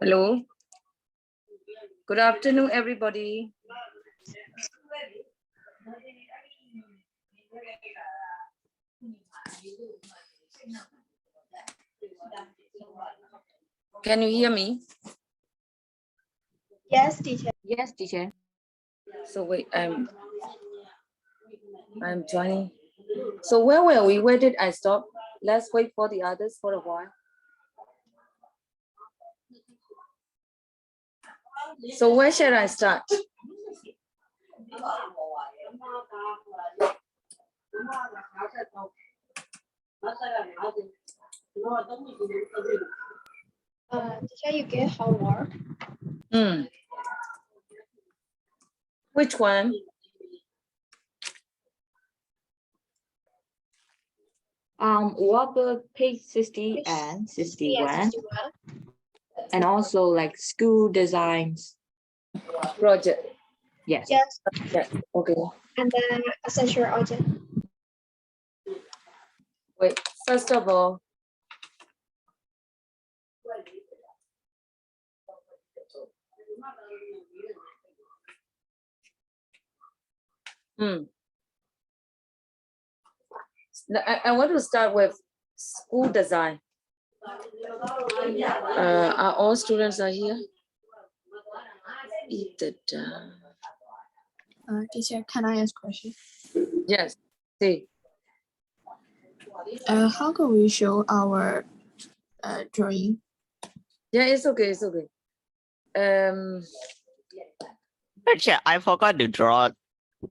Hello. Good afternoon, everybody. Can you hear me? Yes, teacher. Yes, teacher. So wait, I'm joining. So where were we? Where did I stop? Let's wait for the others for a while. So where should I start? Teacher, you get homework. Which one? What about page 60 and 61? And also like school designs. Project. Yes. Yes, Yeah. Okay. and then essential object. Wait. First of all. I want to start with school design. Are all students are here? Teacher, can I ask a question? Yes. See. How can we show our drawing? Yeah, it's okay. It's okay. Actually, I forgot to draw.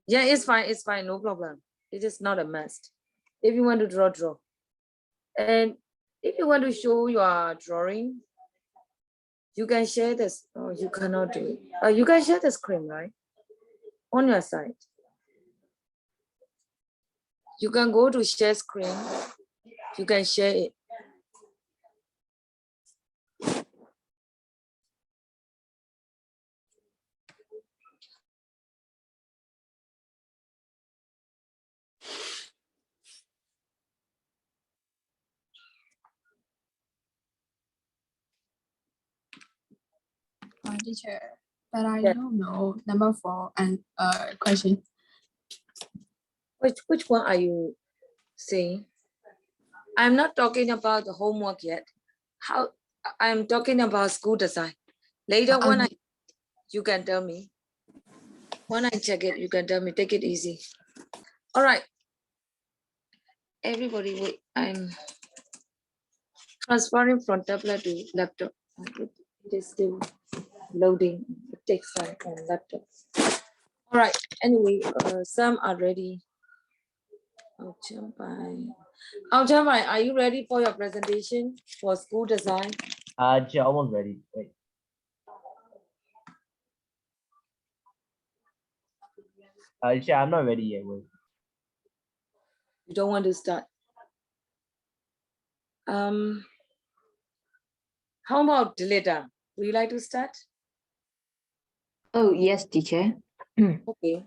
Yeah, it's fine. It's fine. No problem. It is not a must. If you want to draw, draw. And if you want to show your drawing, you can share this. Oh, you cannot do it. You can share the screen, right? On your side. You can go to share screen. You can share it. Teacher, but I Yeah. don't know number 4 and question. Which one are you saying? I'm not talking about the homework yet. I'm talking about school design. Later when you can tell me. When I check it, you can tell me. Take it easy. All right. Everybody, wait. I'm transferring from tablet to laptop. It is still loading. It takes time on laptop. All right. Anyway, some are ready. Ohnmar, are you ready for your presentation for school design? Yeah, almost ready. Wait. Yeah, I'm not ready yet. Wait. You don't want to start. How about Dileta? Would you like to start? Oh, yes, teacher. Okay.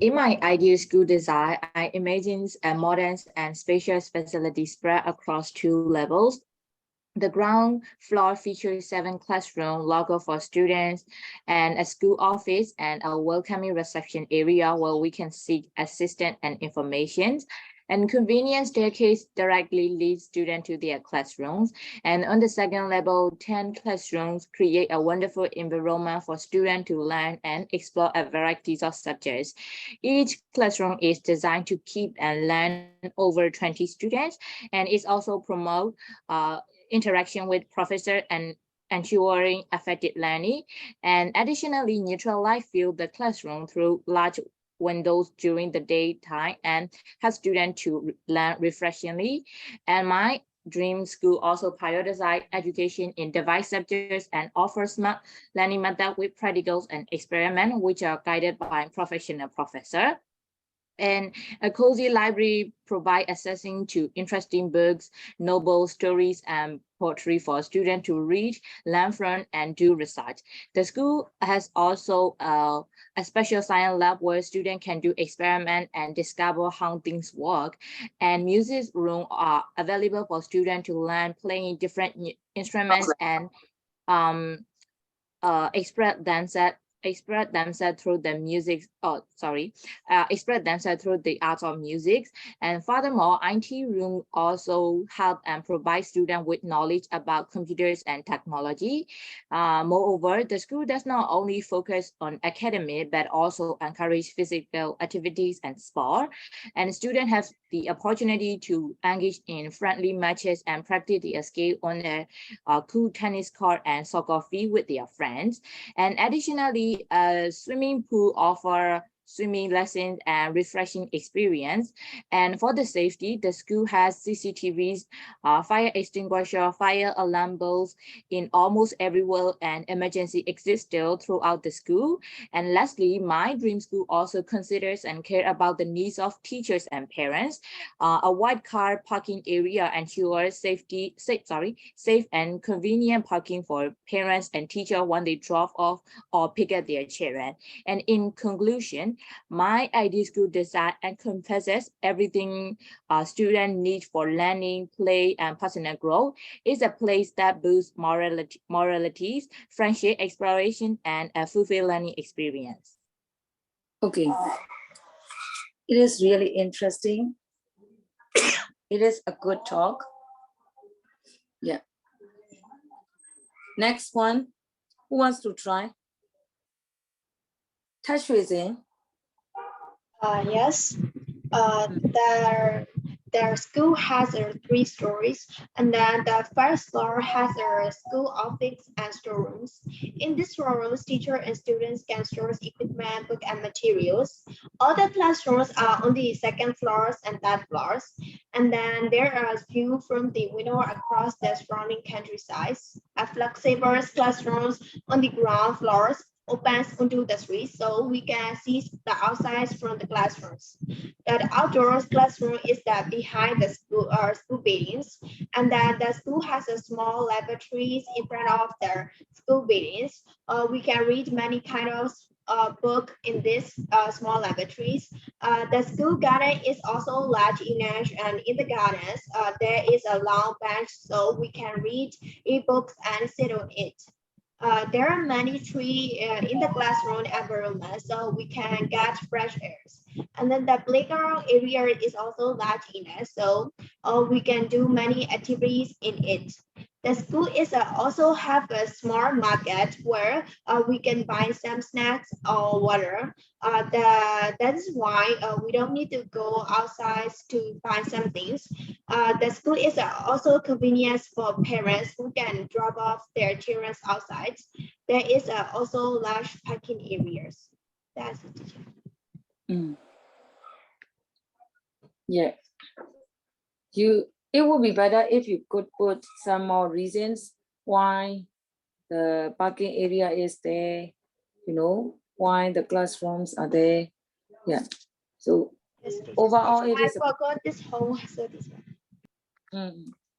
In my ideal school design, I imagine a modern and spacious facility spread across 2 levels. The ground floor features 7 classrooms, locker for students, and a school office and a welcoming reception area where we can seek assistance and information. And convenient staircase directly leads students to their classrooms. And on the second level, 10 classrooms create a wonderful environment for students to learn and explore a variety of subjects. Each classroom is designed to keep and learn over 20 students, and it also promotes interaction with professors and ensuring effective learning. And additionally, neutral light fill the classroom through large windows during the daytime and have students to learn refreshingly. And my dream school also prioritizes education in device subjects and offers smart learning method with practicals and experiments, which are guided by professional professor. And a cozy library provide accessing to interesting books, novel stories, and repository for students to read, learn from, and do research. The school has also a special science lab where students can do experiment and discover how things work. And music room are available for students to learn playing different instruments and express themselves through the music. Express themselves through the art of music. And furthermore, IT room also help and provide students with knowledge about computers and technology. Moreover, the school does not only focus on academic but also encourage physical activities and sport. And students have the opportunity to engage in friendly matches and practice their skill on a cool tennis court and soccer field with their friends. And additionally, a swimming pool offer swimming lessons and refreshing experience. And for the safety, the school has CCTVs, fire extinguisher, fire alarm bells in almost everywhere, and emergency exits still throughout the school. And lastly, my dream school also considers and care about the needs of teachers and parents. A wide car parking area ensures safe and convenient parking for parents and teachers when they drop off or pick up their children. And in conclusion, my ideal school design encompasses everything students need for learning, play, and personal growth. It's a place that boosts moralities, friendship, exploration, and a fulfilling learning experience. Okay. It is really interesting. It is a good talk. Yeah. Next one. Who wants to try? Touch raising. Yes. Their school has 3 stories, and then the first floor has a school office and storerooms. In these storerooms, teachers and students can store equipment, books, and materials. All the classrooms are on the second floors and third floors, and then there are views from the window across the surrounding countryside. A flexible classrooms on the ground floors opens onto the street, so we can see the outside from the classrooms. The outdoors classroom is that behind the school buildings, and then the school has a small laboratories in front of the school buildings. We can read many kinds of book in this small laboratories. The school garden is also large enough, and in the gardens there is a long bench, so we can read e-books and sit on it. There are many trees in the classroom environment, so we can get fresh air. And then the playground area is also large enough, so we can do many activities in it. The school is also have a small market where we can buy some snacks or water. That is why we don't need to go outside to buy some things. The school is also convenient for parents who can drop off their children outside. There is also large parking areas. That's it. Mm. Yeah. It would be better if you could put some more reasons why the parking area is there, why the classrooms are there. Yeah. So Yes, teacher. overall, I it is forgot this whole service.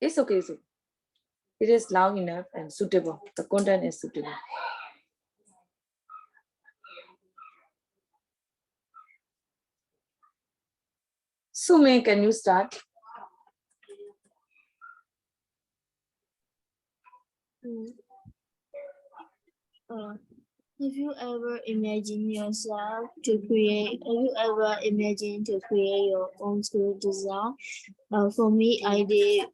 it's okay. So it is loud enough and suitable. The content is suitable. Sume, can you start? Have you ever imagined yourself to create? Have you ever imagined to create your own school design? For me, I did.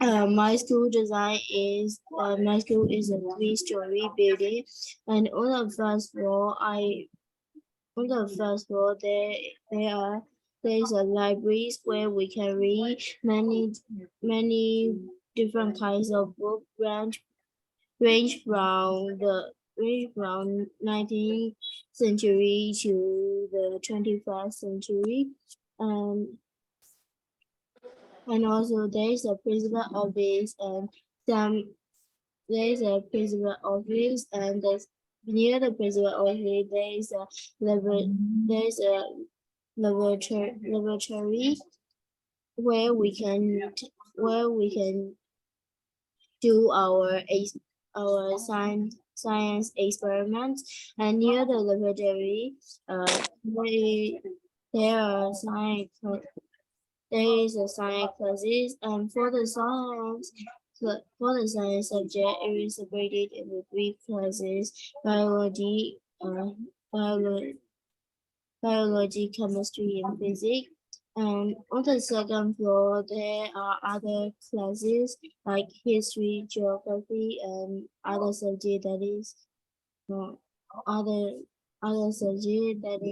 My school design is my school is a 3-story building, and on the first floor, there is a library where we can read many different kinds of books, range from 19th century to the 21st century. And also there is a principal office and there is a principal office, and near the principal office there is a laboratory where we can do our science experiments, and near the laboratory, there are there is a science classes, and for the science subject, it is separated into 3 classes: biology, biology, chemistry, and physics. And on the second floor, there are other classes like history, geography, and other subject that is other subject that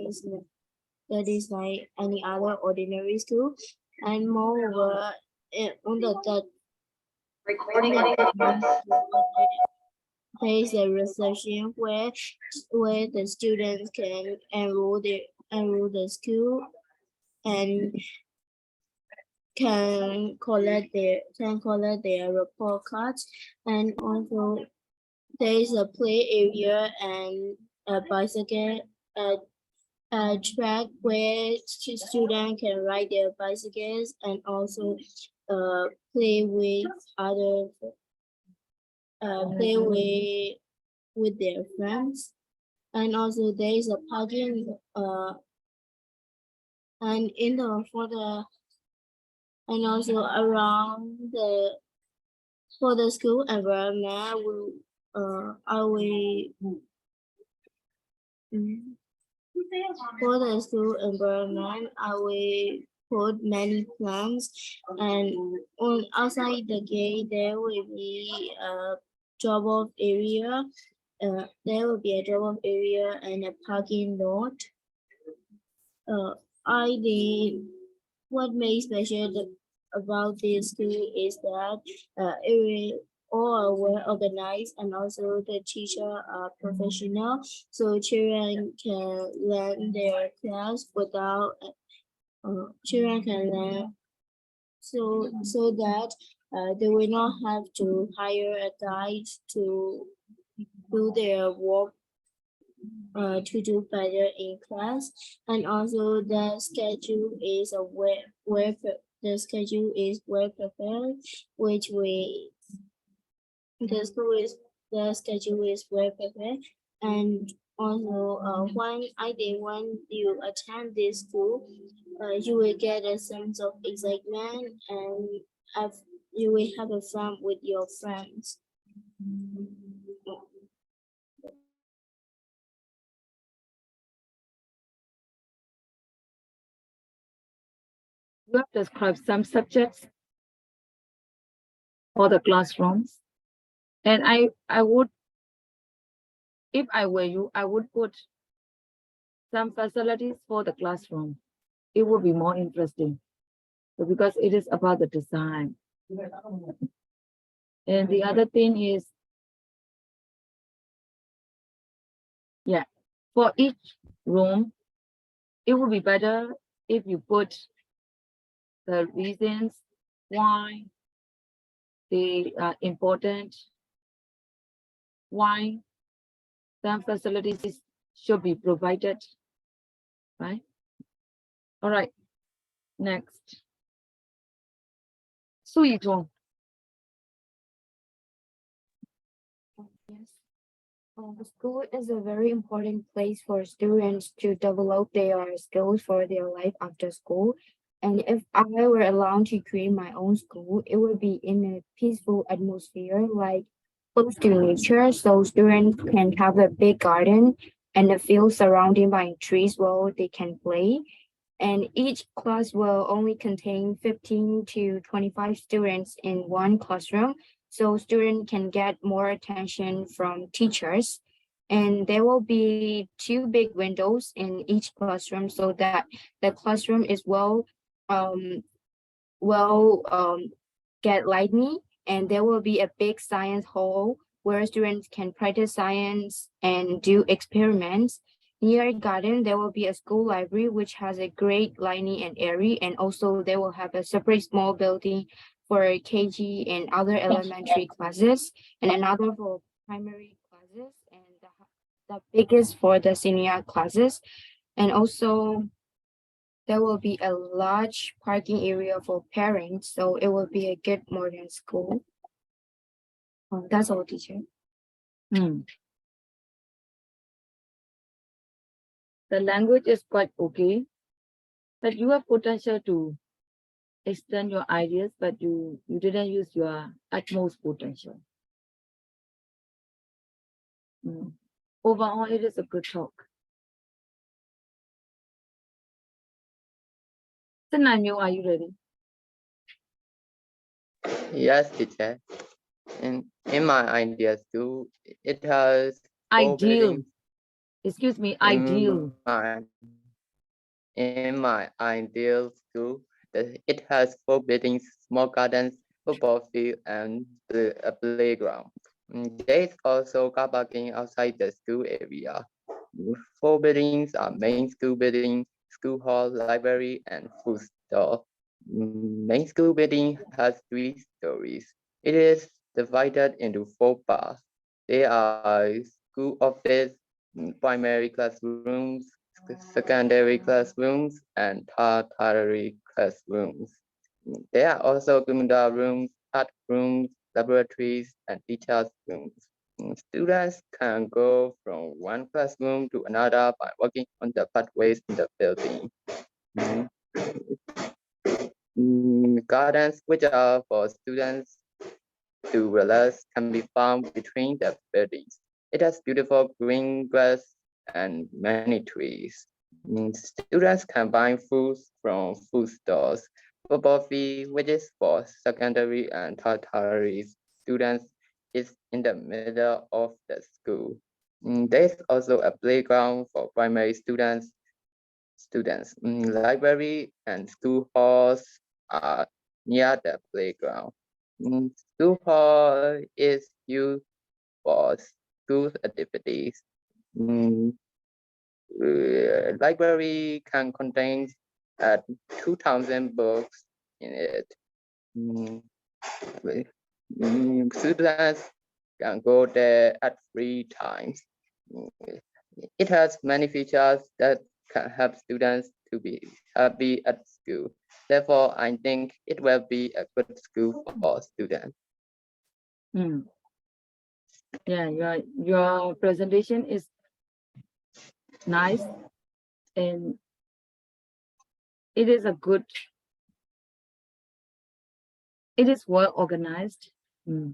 is like any other ordinary school. And moreover, on the third there is a reception where the students can enroll the school and can collect their report cards. And also there is a play area and a bicycle a track where students can ride their bicycles and also play with other play with their friends. And also there is a parking and in the for the and also around the for the school environment for the school environment I will put many plants, and on outside the gate there will be a drop-off area. There will be a drop-off area and a parking lot. What makes special about this school is that it all are well organized, and also the teacher are professional, so children can learn their class without children can learn so that they will not have to hire a guide to do their work to do better in class. And also the schedule is well prepared, which we the schedule is well prepared. And also when you attend this school, you will get a sense of excitement and you will have a fun with your friends. You have described some subjects for the classrooms. And I would, if I were you, I would put some facilities for the classroom. It would be more interesting because it is about the design. And the other thing is, yeah, for each room, it would be better if you put the reasons why they are important, why some facilities should be provided, right? All right, next. Suizhong. Yes. The school is a very important place for students to develop their skills for their life after school. And if I were allowed to create my own school, it would be in a peaceful atmosphere, like close to nature, so students can have a big garden and a field surrounded by trees where they can play. And each class will only contain 15 to 25 students in one classroom, so students can get more attention from teachers. And there will be 2 big windows in each classroom so that the classroom is get lighting, and there will be a big science hall where students can practice science and do experiments. Near garden, there will be a school library which has a great lighting and area, and also they will have a separate small building for KG and other elementary classes, and another for primary classes, and the biggest for the senior classes. And also there will be a large parking area for parents, so it will be a good modern school. That's all, teacher. Hmm. The language is quite okay, but you have potential to extend your ideas, but you didn't use your utmost potential. Hmm. Overall, it is a good talk. Senanyo, are you ready? Yes, teacher. In my ideas too, it has four Ideal. buildings. Excuse me, In ideal. in my ideal school, it has four buildings, small gardens, football field, and a playground. There is also car parking outside the school area. Four buildings are main school building, school hall, library, and food store. Main school building has 3 stories. It is divided into 4 parts. There are school office, primary classrooms, secondary classrooms, and tertiary classrooms. There are also computer rooms, art rooms, laboratories, and teachers' rooms. Students can go from one classroom to another by walking on the pathways in the building. Gardens, which are for students to relax, can be found between the buildings. It has beautiful green grass and many trees. Students can buy foods from food stores. Football field, which is for secondary and tertiary students, is in the middle of the school. There is also a playground for primary students. Library and school halls are near the playground. School hall is used for school activities. Mm, Library can contain 2,000 books in it. Students can go there at 3 times. It has many features that can help students to be happy at school. Therefore, I think it will be a good school for students. Hmm. Yeah, your presentation is nice and it is it is well organized. Hmm.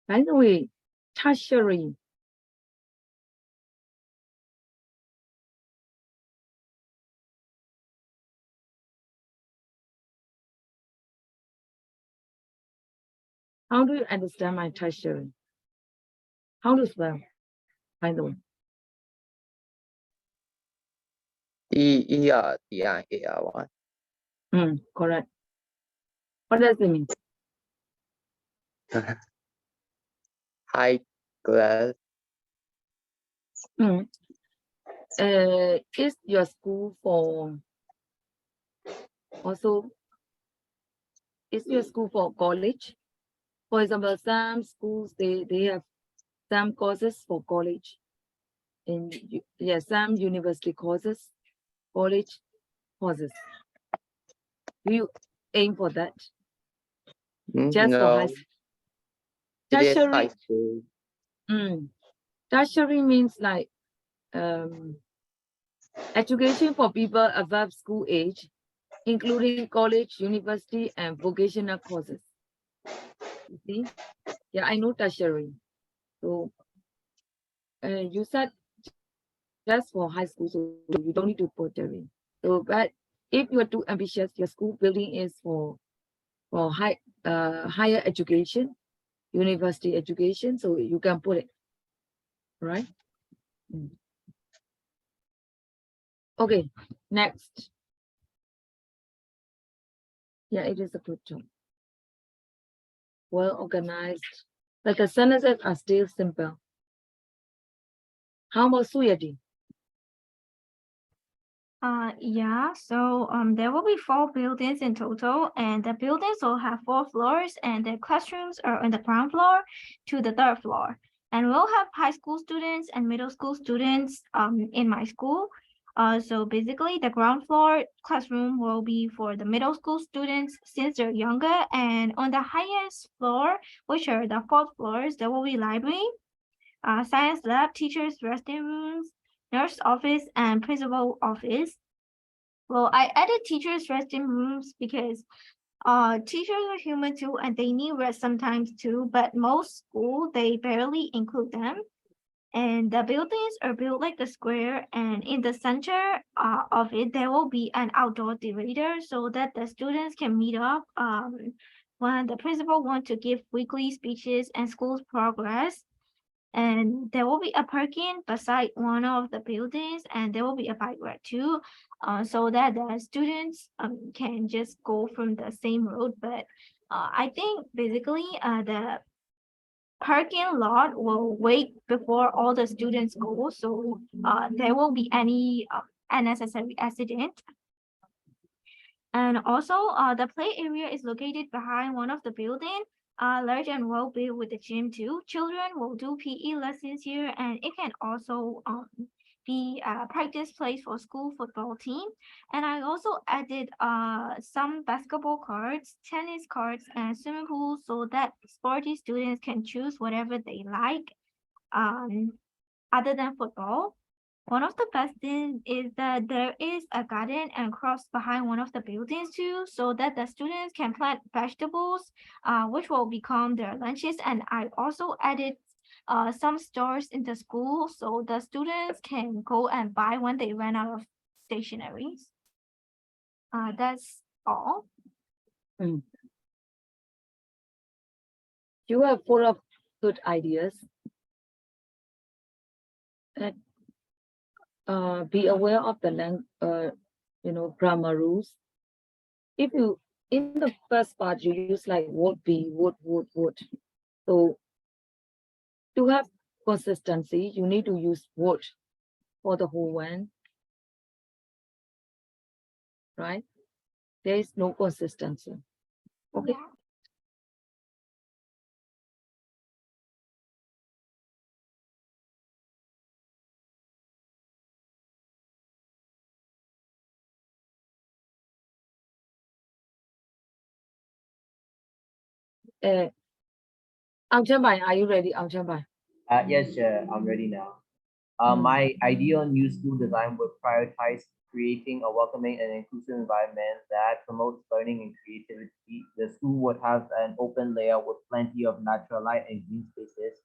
By the way, tertiary. How do you understand my tertiary? How to spell, by the way? TERTIAR1. Correct. What does it mean? High class. Is your school for also, is your school for college? For example, some schools, they have some courses for college. And yeah, some university courses, college courses. Do you aim for that? Just for high No, school? it is Tertiary, high school. tertiary means like education for people above school age, including college, university, and vocational courses. You see? Yeah, I know tertiary. So you said just for high school, so you don't need to put tertiary. So, but if you are too ambitious, your school building is for higher education, university education, so you can put it, right? Okay, next. Yeah, it is a good job. Well organized. But the sentences are still simple. How about Suyati? Yeah, so there will be 4 buildings in total, and the buildings will have 4 floors, and the classrooms are on the ground floor to the 3rd floor. And we'll have high school students and middle school students in my school. So basically, the ground floor classroom will be for the middle school students since they're younger, and on the highest floor, which are the fourth floors, there will be library, science lab, teachers' resting rooms, nurse office, and principal office. Well, I added teachers' resting rooms because teachers are human too, and they need rest sometimes too, but most school, they barely include them. And the buildings are built like a square, and in the center of it, there will be an outdoor divider so that the students can meet up when the principal wants to give weekly speeches and school's progress. And there will be a parking beside one of the buildings, and there will be a bike rack too, so that the students can just go from the same road. But I think basically the parking lot will wait before all the students go, so there won't be any unnecessary accident. And also, the play area is located behind one of the building, large and well built with the gym too. Children will do PE lessons here, and it can also be a practice place for school football team. And I also added some basketball courts, tennis courts, and swimming pools so that sporty students can choose whatever they like, other than football. One of the best things is that there is a garden and crops behind one of the buildings too, so that the students can plant vegetables, which will become their lunches. And I also added some stores in the school so the students can go and buy when they run out of stationaries. That's all. You are full of good ideas. And be aware of the grammar rules. If you in the first part you use like would be, would. So to have consistency, you need to use would for the whole one, right? There is no consistency. Okay. Aljambai, are you ready? Aljambai. Yes, I'm ready now. My ideal new school design would prioritize creating a welcoming and inclusive environment that promotes learning and creativity. The school would have an open layout with plenty of natural light and green spaces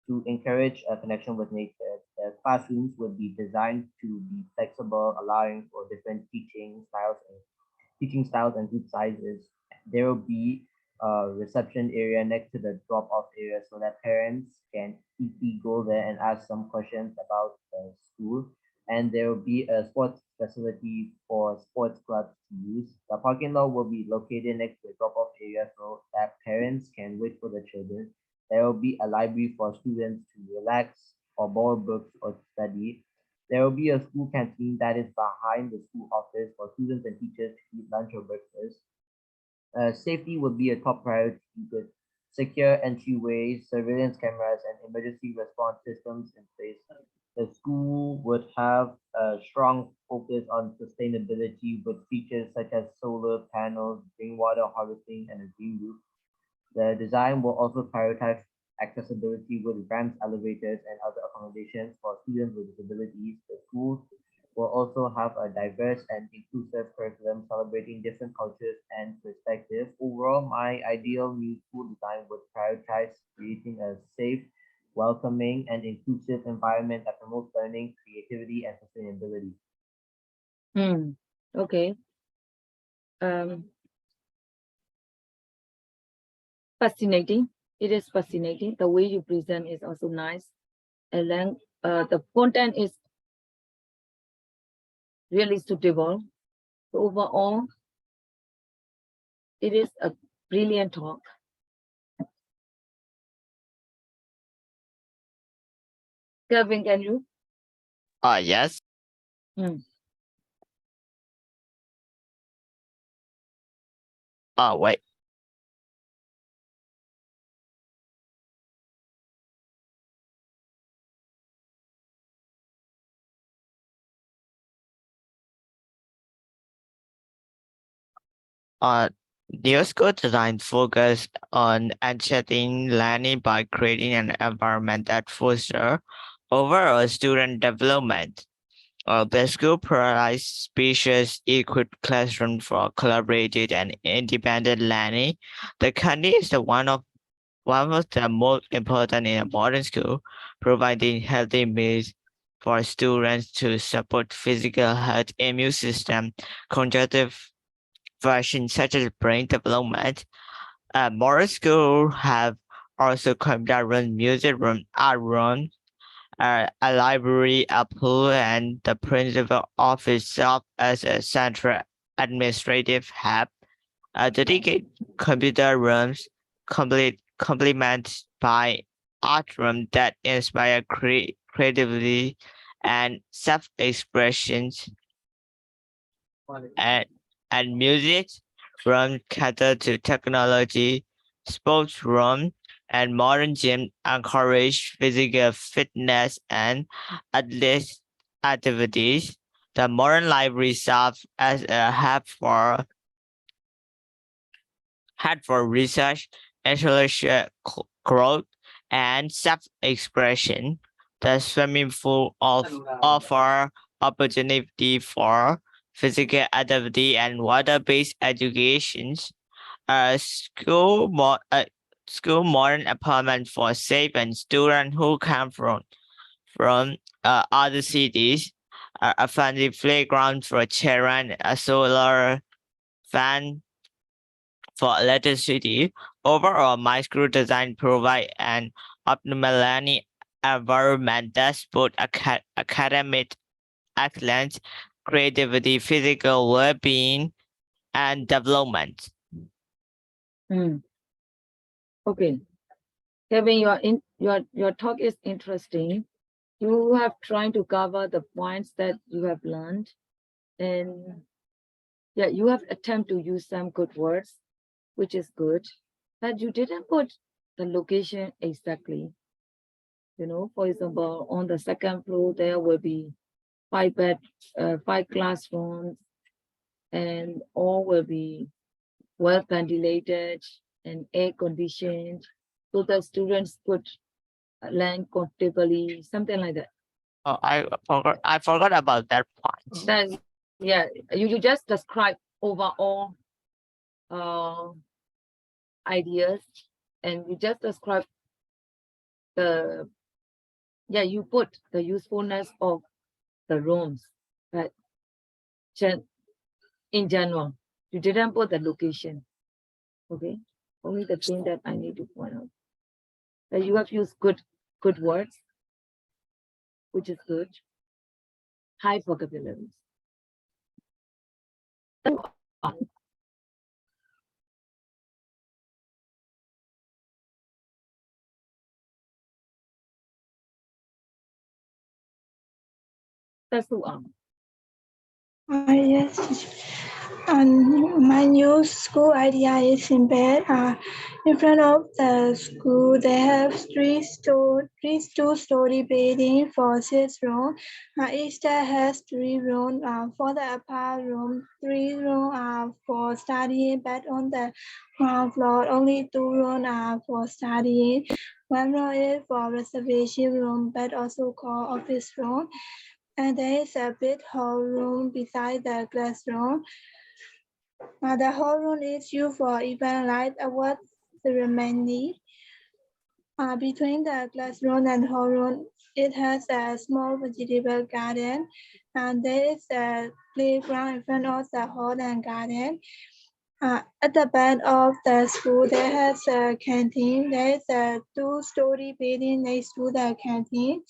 to encourage a connection with nature. The classrooms would be designed to be flexible, allowing for different teaching styles and group sizes. There will be a reception area next to the drop-off area so that parents can easily go there and ask some questions about the school. And there will be a sports facility for sports clubs to use. The parking lot will be located next to the drop-off area so that parents can wait for the children. There will be a library for students to relax or borrow books or study. There will be a school canteen that is behind the school office for students and teachers to eat lunch or breakfast. Safety would be a top priority with secure entryways, surveillance cameras, and emergency response systems in place. The school would have a strong focus on sustainability with features such as solar panels, rainwater harvesting, and a green roof. The design will also prioritize accessibility with ramps, elevators, and other accommodations for students with disabilities. The school will also have a diverse and inclusive curriculum celebrating different cultures and perspectives. Overall, my ideal new school design would prioritize creating a safe, welcoming, and inclusive environment that promotes learning, creativity, and sustainability. Okay. Fascinating. It is fascinating. The way you present is also nice. And then the content is really suitable. So overall, it is a brilliant talk. Kevin, can you? Yes. Wait. New school design focus on enhancing learning by creating an environment that fosters overall student development. The school provides spacious, equipped classroom for collaborative and independent learning. The canteen is one of the most important in a modern school, providing healthy meals for students to support physical health, immune system, cognitive functions such as brain development. Modern schools have also computer room, music room, art room, a library, a pool, and the principal office serve as a central administrative hub. Dedicated computer rooms complement by art room that inspire creativity and self-expressions, and, and music room cater to technology, sports room, and modern gym encourage physical fitness and athletic activities. The modern library serves as a hub for research, intellectual growth, and self-expression. The swimming pool offer opportunity for physical activity and water-based education. A school modern apartment for safe and students who come from other cities. A fancy playground for children, a solar fan for electricity. Overall, my school design provide an optimal learning environment that supports academic excellence, creativity, physical well-being, and development. Okay, Kevin, your talk is interesting. You have tried to cover the points that you have learned, and yeah, you have attempted to use some good words, which is good, but you didn't put the location exactly. You know, for example, on the second floor, there will be 5 classrooms, and all will be well ventilated and air conditioned, so the students could learn comfortably, something like that. Oh, I forgot about that point. Then, yeah, you just describe overall ideas, and you just describe the, yeah, you put the usefulness of the rooms, but in general, you didn't put the location. Okay, only the thing that I need to point out that you have used good words, which is good. High vocabularies. That's the one. Yes, and my new school idea is in bed. In front of the school, they have two-story building for 6 rooms. Each that has 3 rooms. For the upper room, 3 rooms are for studying, but on the ground floor, only 2 rooms are for studying. 1 room is for reservation room, but also called office room. And there is a big hall room beside the classroom. The hall room is used for event like award ceremony. Between the classroom and hall room, it has a small vegetable garden, and there is a playground in front of the hall and garden. At the back of the school, there has a canteen. There is a 2-story building next to the canteen.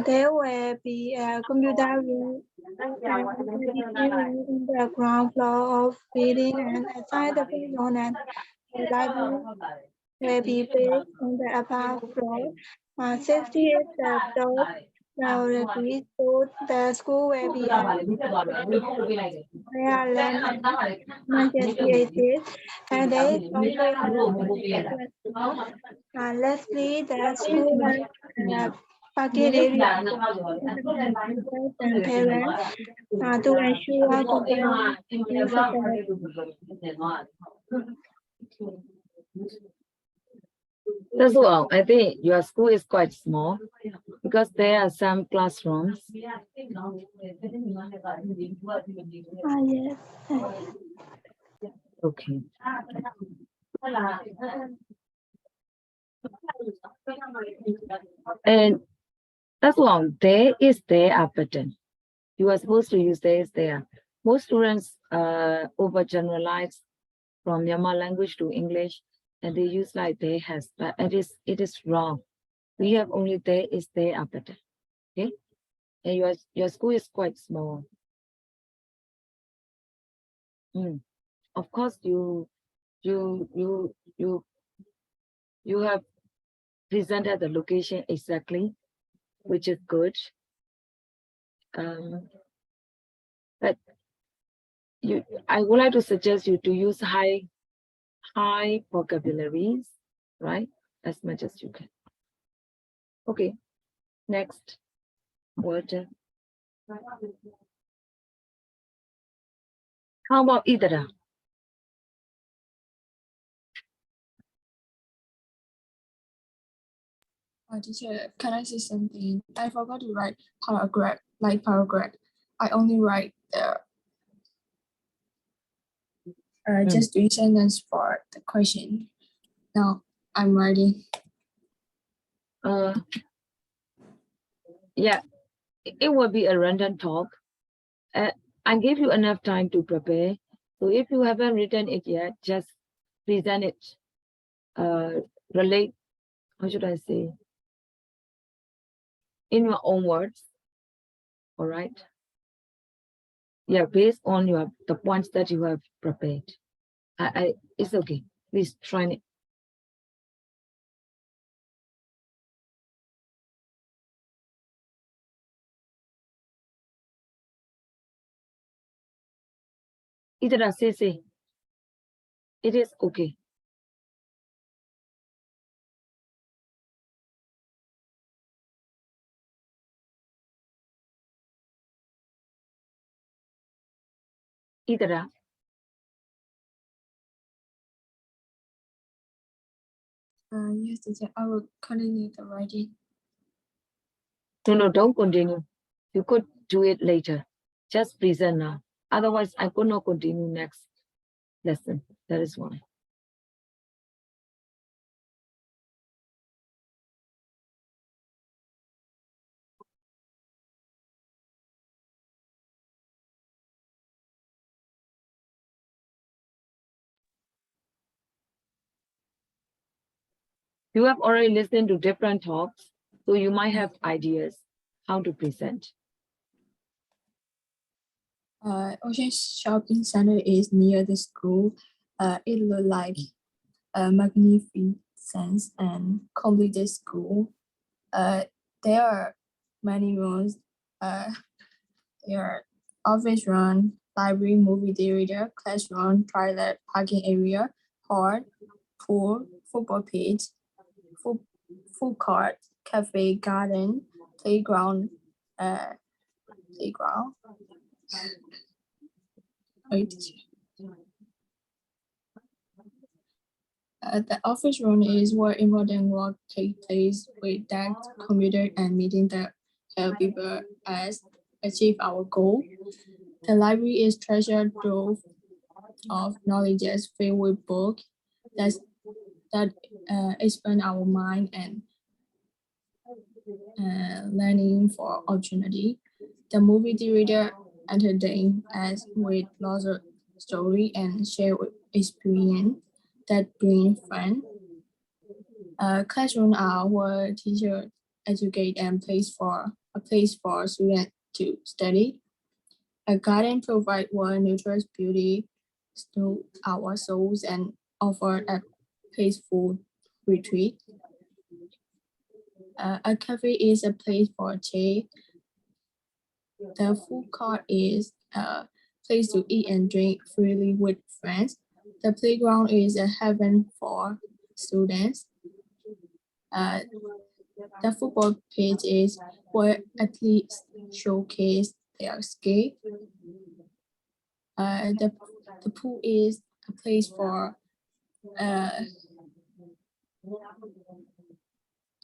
There will be a computer room and editing room in the ground floor of building, and aside the playground and the library will be based on the upper floor. Safety is the top priority, so the school will be a fire alarm and emergency exit, and there is always a restroom. Lastly, the school has parking area and parents to ensure compliance and support. That's all. I think your school is quite small because there are some classrooms. Yes. Okay. And as long there is there are button. You are supposed to use there is there. Most students overgeneralize from Myanmar language to English, and they use like they has, but it is wrong. We have only there is there are button. Okay, and your school is quite small. Of course, you have presented the location exactly, which is good. But I would like to suggest you to use high vocabularies, right? As much as you can. Okay, next word. How about Idara? Teacher, can I say something? I forgot to write paragraph, like paragraph. I only write the just 3 sentences for the question. Now I'm writing. Yeah, it will be a random talk. I gave you enough time to prepare. So if you haven't written it yet, just present it. Relate, how should I say? In your own words. All right. Yeah, based on the points that you have prepared. It's okay. Please try it. Idara, say. It is okay. Idara. Yes, teacher, I will continue the writing. No, don't continue. You could do it later. Just present now. Otherwise, I could not continue next lesson. That is why. You have already listened to different talks, so you might have ideas how to present. Ocean Shopping Center is near the school. It looks like a magnificent and completed school. There are many rooms. There are office run, library, movie theater, classroom, toilet, parking area, hall, pool, football pitch, food court, cafe, garden, playground, playground. The office room is where important work takes place with desk, computer, and meeting that help people as achieve our goal. The library is treasure trove of knowledge filled with books that expand our mind and learning for opportunity. The movie theater entertain us with lots of story and share experience that bring fun. Classroom are where teachers educate and a place for students to study. A garden provides where nurtures beauty to our souls and offer a peaceful retreat. A cafe is a place for tea. The food court is a place to eat and drink freely with friends. The playground is a heaven for students. The football pitch is where athletes showcase their skill. The pool is a place for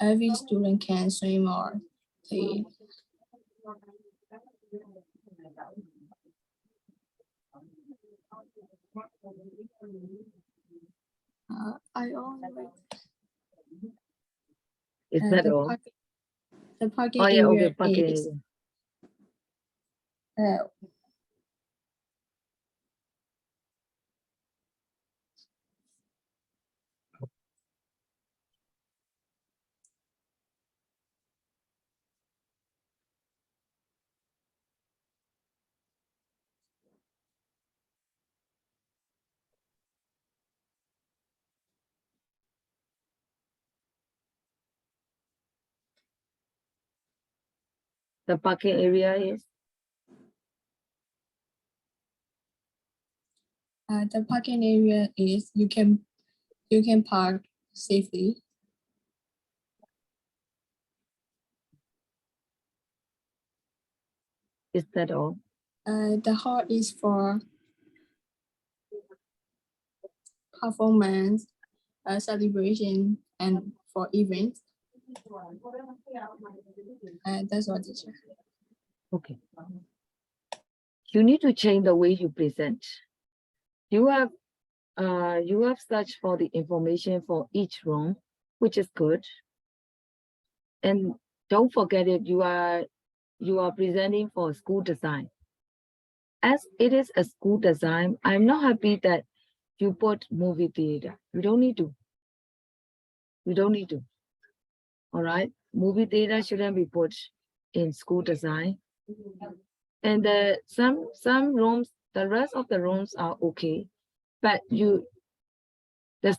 every student can swim or play. I only Is that all? The parking Oh yeah, area okay, parking is area. The parking area is? the parking area is you can park safely. Is that all? The hall is for performance, celebration, and for events. That's all, teacher. Okay. You need to change the way you present. You have searched for the information for each room, which is good. And don't forget it, you are presenting for school design. As it is a school design, I'm not happy that you put movie theater. You don't need to. You don't need to. All right. Movie theater shouldn't be put in school design. And some rooms, the rest of the rooms are okay, but the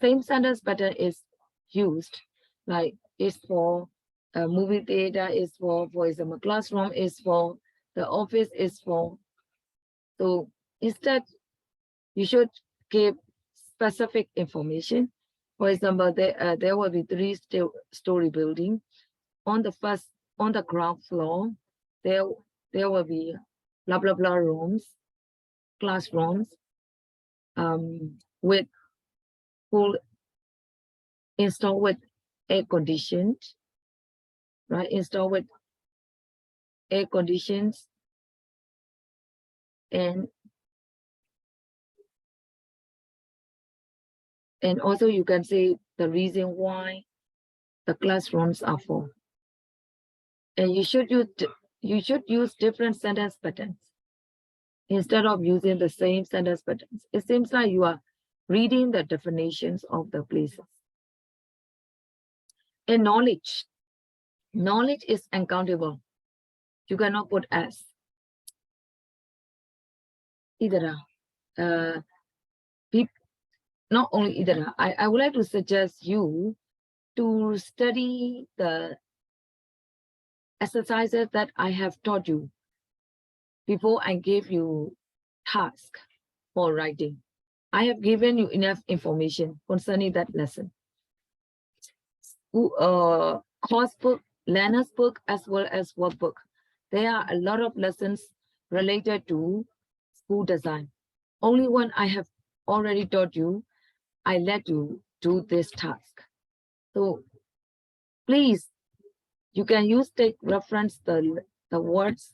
same sentence pattern is used, like is for a movie theater, is for example, classroom is for, the office is for. So instead, you should give specific information. For example, there will be 3-story building. On the ground floor, there will be blah blah blah rooms, classrooms, with full installed with air conditioned, right? Installed with air conditions, and also you can say the reason why the classrooms are full. And you should use different sentence patterns instead of using the same sentence patterns. It seems like you are reading the definitions of the places. And knowledge is uncountable. You cannot put S. Either not only either. I would like to suggest you to study the exercises that I have taught you before I gave you task for writing. I have given you enough information concerning that lesson. Course book, learner's book, as well as workbook. There are a lot of lessons related to school design. Only one I have already taught you, I let you do this task. So please, you can take reference the words,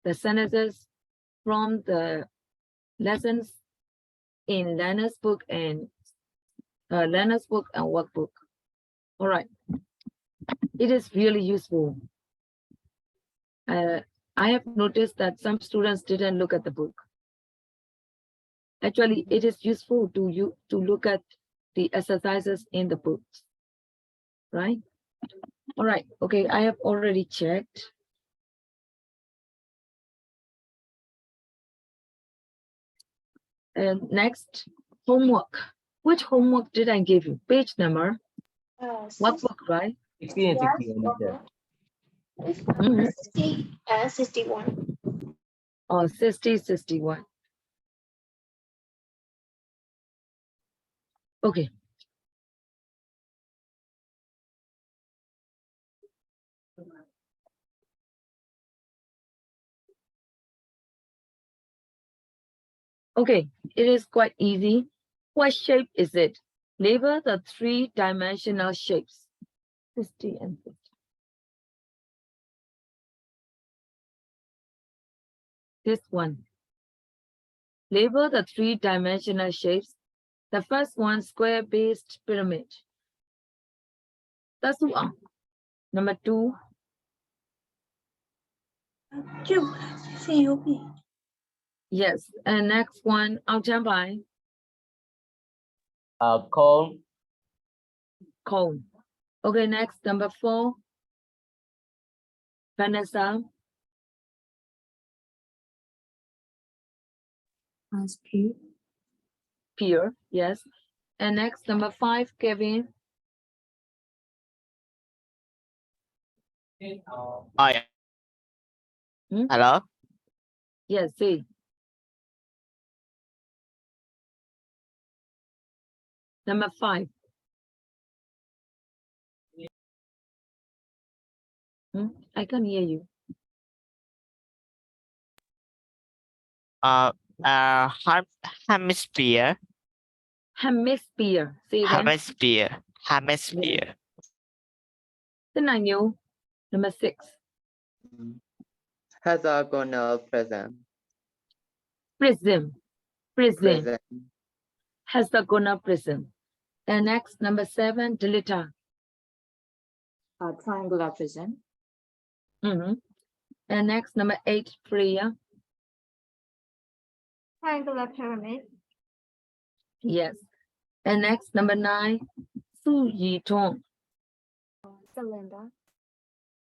the sentences from the lessons in learner's book and workbook. All right, it is really useful. I have noticed that some students didn't look at the book. Actually, it is useful to look at the exercises in the books, right? All right, okay, I have already checked. And next, homework. Which homework did I give you? Page number? Workbook, right? 60 and 61, teacher. 60 and 61. Or 60, 61. Okay. Okay, it is quite easy. What shape is it? Label the three-dimensional shapes. 50 and 50. This one. Label the three-dimensional shapes. The first one, square-based pyramid. That's one. Number two. Yes, and next one, Cone. Cone. Okay, next, number four. Vanessa. Pear. Pier, yes. And next, number five, Kevin. Oh, yeah. Hello. Yes, see. Number five. I can't hear you. Hemisphere. Hemisphere. See again. Hemisphere. Hemisphere. Then I knew. Number six. Hexagonal prism. Prism. Prism. Prism. Hexagonal prism. And next, number seven, Delita. Triangular prism. And next, number eight, Priya. Triangular pyramid. Yes. And next, number nine, Su Yitong. Cylinder.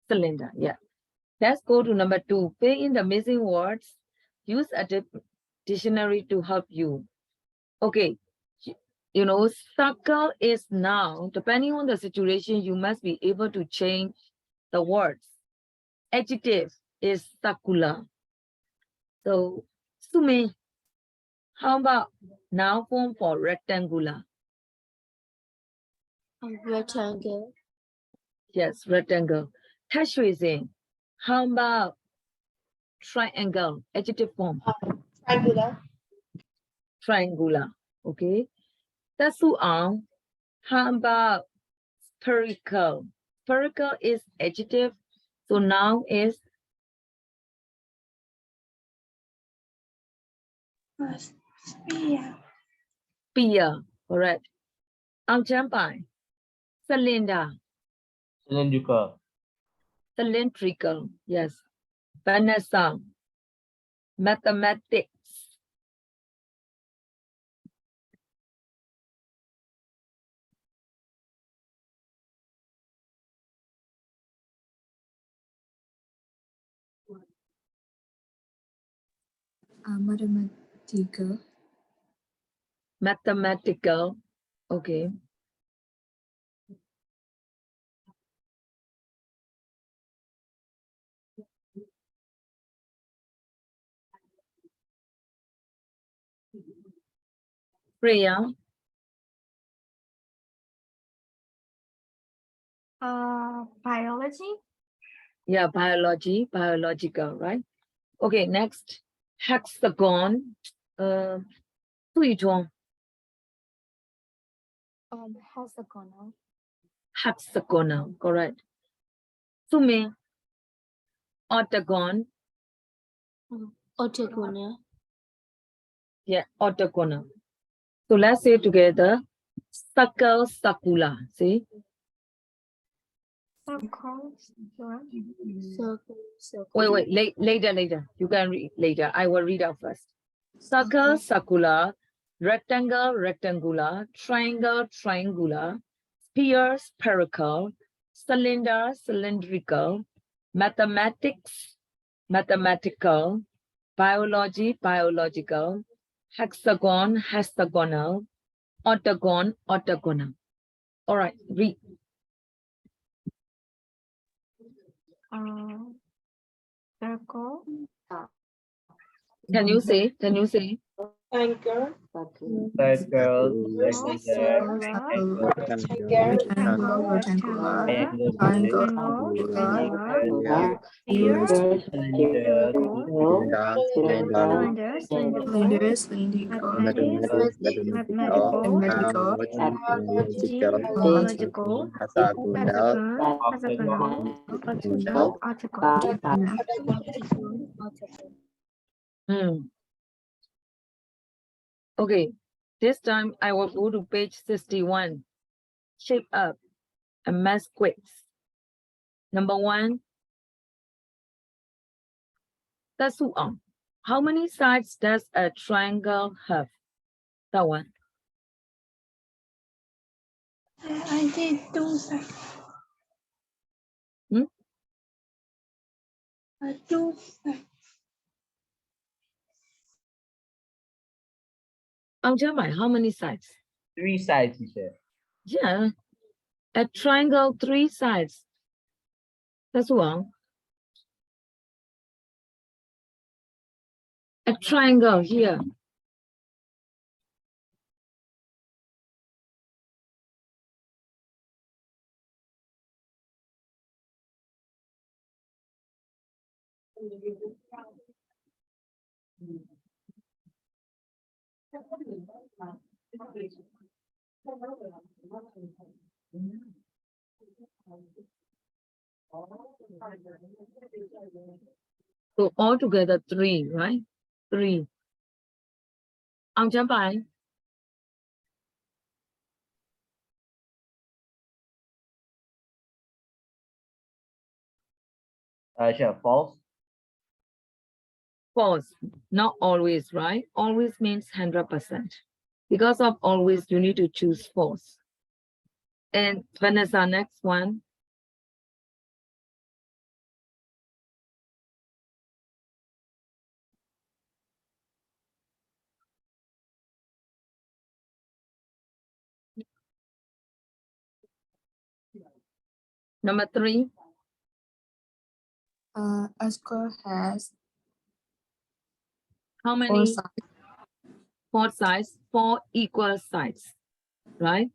Cylinder, yeah. Let's go to number two. Fill in the missing words. Use a dictionary to help you. Okay. You know, circle is noun. Depending on the situation, you must be able to change the words. Adjective is circular. So, Sumi, how about noun form for rectangular? Rectangle. Yes, rectangle. Tashrizing, how about triangle? Adjective form. Triangular. Triangular. Okay. Tasuang, how about spherical? Spherical is adjective. So noun is sphere. Correct. Champai. Cylinder. Cylindrical. Cylindrical. Yes. Vanessa. Mathematics. Mathematical. Mathematical. Okay. Priya. Biology. Yeah, biology, biological, right? Okay, next. Hexagon. 对中 Hexagonal. hexagonal, correct. Sumi. Octagon. Octagonal. Yeah, octagonal. So let's say together. Circle, circular. See? Circle. Wait, later. You can read later. I will read out first. Circle, circular, rectangle, rectangular, triangle, triangular, sphere, spherical, cylinder, cylindrical, mathematics, mathematical, biology, biological, hexagon, hexagonal, octagon, octagonal. All right, read. Circle. Can you say? Anchor. Circle, Circle, circular, circle, rectangle, rectangle, rectangular, triangle, triangular, sphere, cylinder, cylinder, cylindrical, cylindrical, mathematical, mathematical, geological, hexagonal, hexagonal, octagonal, Okay, this time I will go to page 61. Shape up and math quiz. Number 1. How many sides does a triangle have? That one. I did 2 sides. 2 sides. How many sides? 3 sides, teacher. Yeah, a triangle 3 sides. That's one. A triangle here. So altogether 3, right? 3. Sure, false. False. Not always, right? Always means 100%. Because of always, you need to choose false. And Vanessa, next one. Number 3. A square has How 4 many? sides. 4 sides, 4 equal sides, right?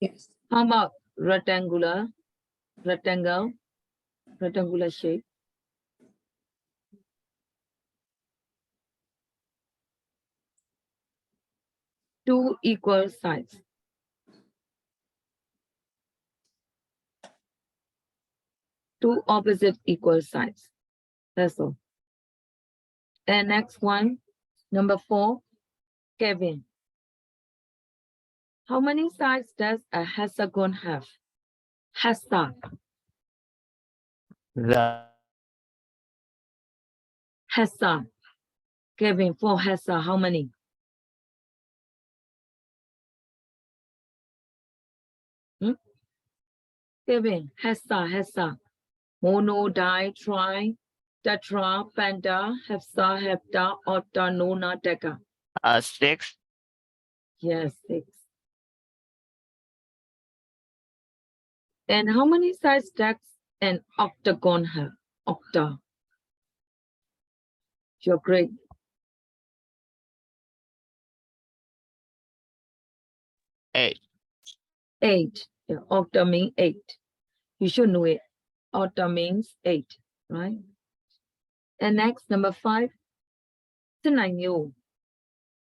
Yes. How about rectangle, rectangular shape? Two equal sides. Two opposite equal sides. That's all. And next one, number 4, Kevin. How many sides does a hexagon have? Hexagon. Hexagon. Kevin, for hexagon, how many? Kevin, hexagon. Mono, di, tri, tetra, penta, hepta, hepta, octa, nona, deca. 6. Yes, 6. And how many sides does an octagon have? Octa. You're great. 8. 8. Yeah, octa means 8. You should know it. Octa means 8, right? And next, number 5.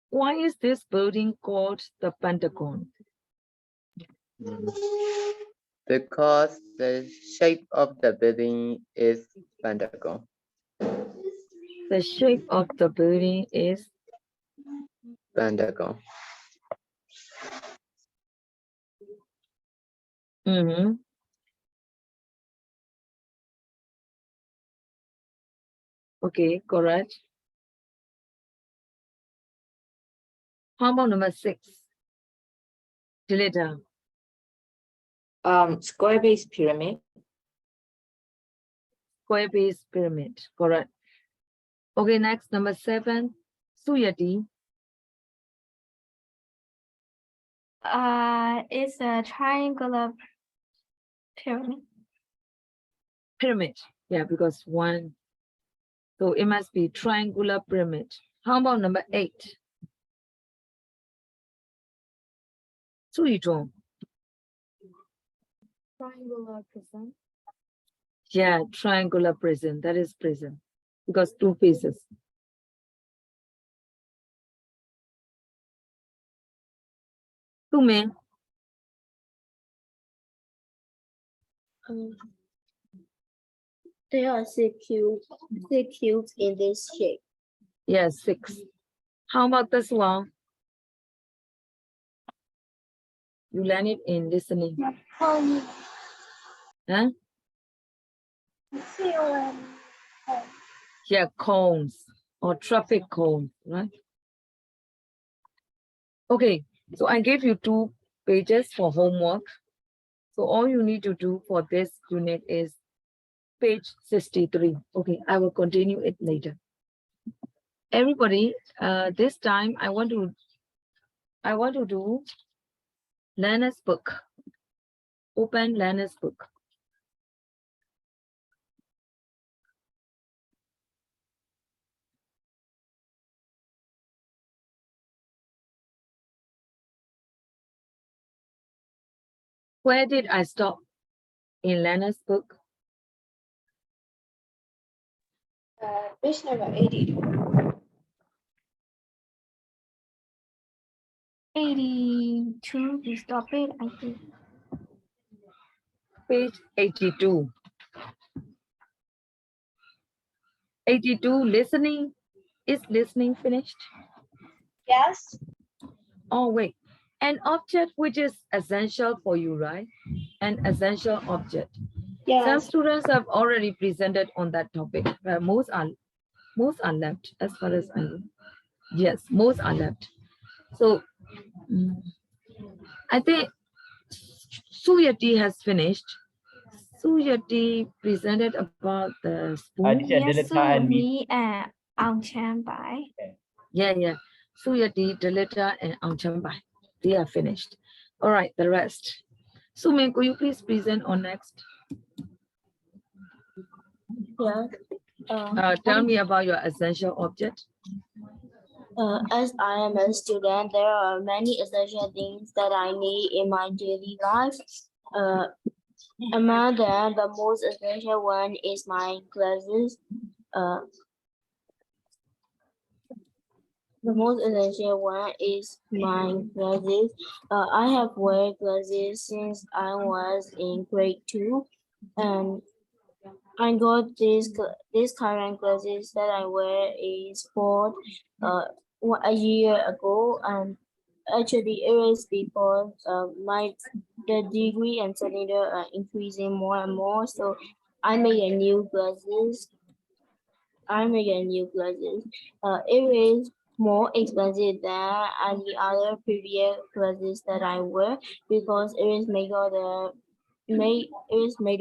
Why is this building called the Pentagon? Because the shape of the building is pentagon. The shape of the building is Pentagon. Okay, correct. How about number 6? Deleta. Square base pyramid. Square base pyramid, correct. Okay, next, number 7, Suyati. It's a triangular pyramid. Pyramid, yeah, because 1. So it must be triangular pyramid. How about number 8? 注意中. Triangular prism. Yeah, triangular prism. That is prism because two faces. Two men. There are six cubes in this shape. Yes, 6. How about this one? You learn it in listening. Huh? Yeah, cones or traffic cones, right? Okay, so I gave you 2 pages for homework. So all you need to do for this unit is page 63. Okay, I will continue it later. Everybody, this time I want to do learner's book. Open learner's book. Where did I stop in learner's book? Page number 82. 82, we stop it, I think. Page 82. 82, listening. Is listening finished? Yes. Oh, wait. An object which is essential for you, right? An essential object. Some Yes. students have already presented on that topic, but most are left as far as I know. Yes, most are left. So I think Suyati has finished. Suyati presented about the spoon. Teacher Yes, Dilita so and me. me and Ang Chan Bai. Yeah. Suyati, Delita, and Angchambai. They are finished. All right, the rest. Sumin, could you please present on next? Yeah. Tell me about your essential object. As I am a student, there are many essential things that I need in my daily life. Among them, the most essential one is my glasses. The most essential one is my glasses. I have wear glasses since I was in grade 2, and I got this current glasses that I wear is bought a year ago, and actually it was because the degree and semester are increasing more and more, so I made a new glasses. It is more expensive than any other previous glasses that I wear because it is made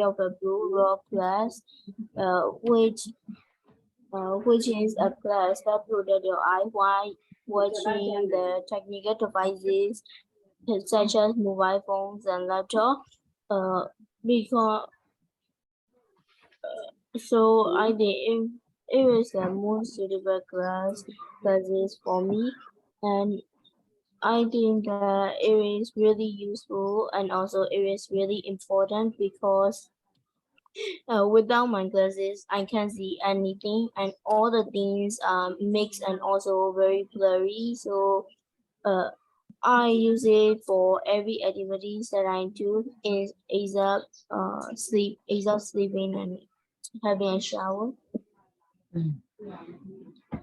of a blue rock glass, which is a glass that protects your eye while watching the technical devices such as mobile phones and laptop. Because so I think it was the most suitable classes for me, and I think that it is really useful and also it is really important because without my glasses, I can't see anything, and all the things mix and also very blurry. So I use it for every activities that I do is either sleeping and having a shower.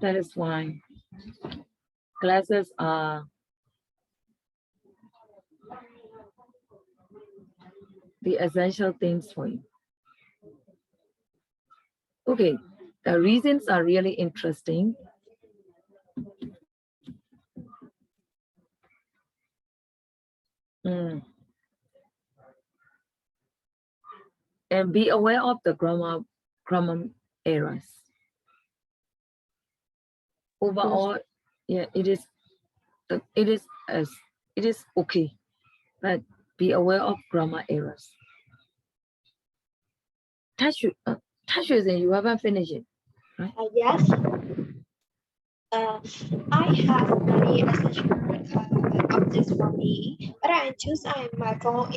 That is why glasses are the essential things for you. Okay, the reasons are really interesting. And be aware of the grammar errors. Overall, yeah, it is okay, but be aware of grammar errors. Tashu, you haven't finished it, right? Yes. I have many essential objects for me, but I choose my phone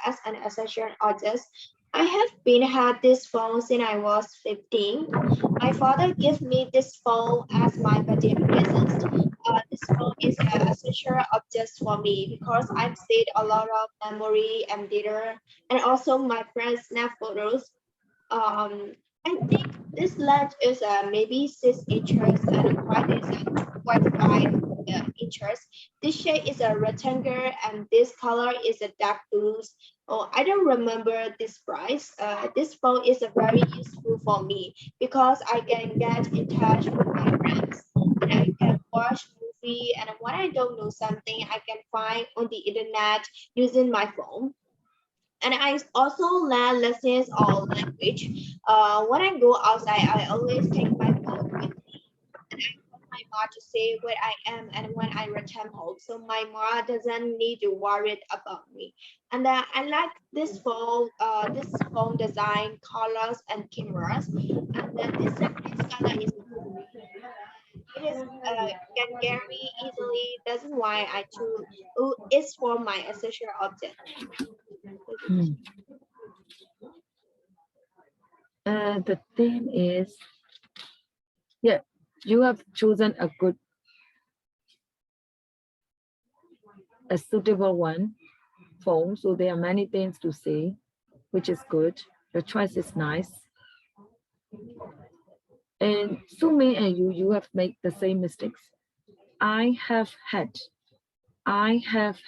as an essential object. I have been had this phone since I was 15. My father gave me this phone as my birthday present. This phone is an essential object for me because I've saved a lot of memory and data, and also my friends' snap photos. um, I think this length is maybe 6 inches and the height is 2.5 inches. This shape is a rectangle and this color is a dark blue. Oh, I don't remember this price. This phone is very useful for me because I can get in touch with my friends and I can watch movie, and when I don't know something, I can find on the internet using my phone. And I also learn lessons on language. When I go outside, I always take my phone with me, and I call my mom to say where I am and when I return home, so my mom doesn't need to worry about me. And I like this phone design, colors, and cameras. And then this color is blue. It is can carry easily. That's why I choose. It's for my essential object. The theme is, yeah, you have chosen a suitable one phone. So there are many things to say, which is good. Your choice is nice. And Sumi and you have made the same mistakes. I have had it. HAVE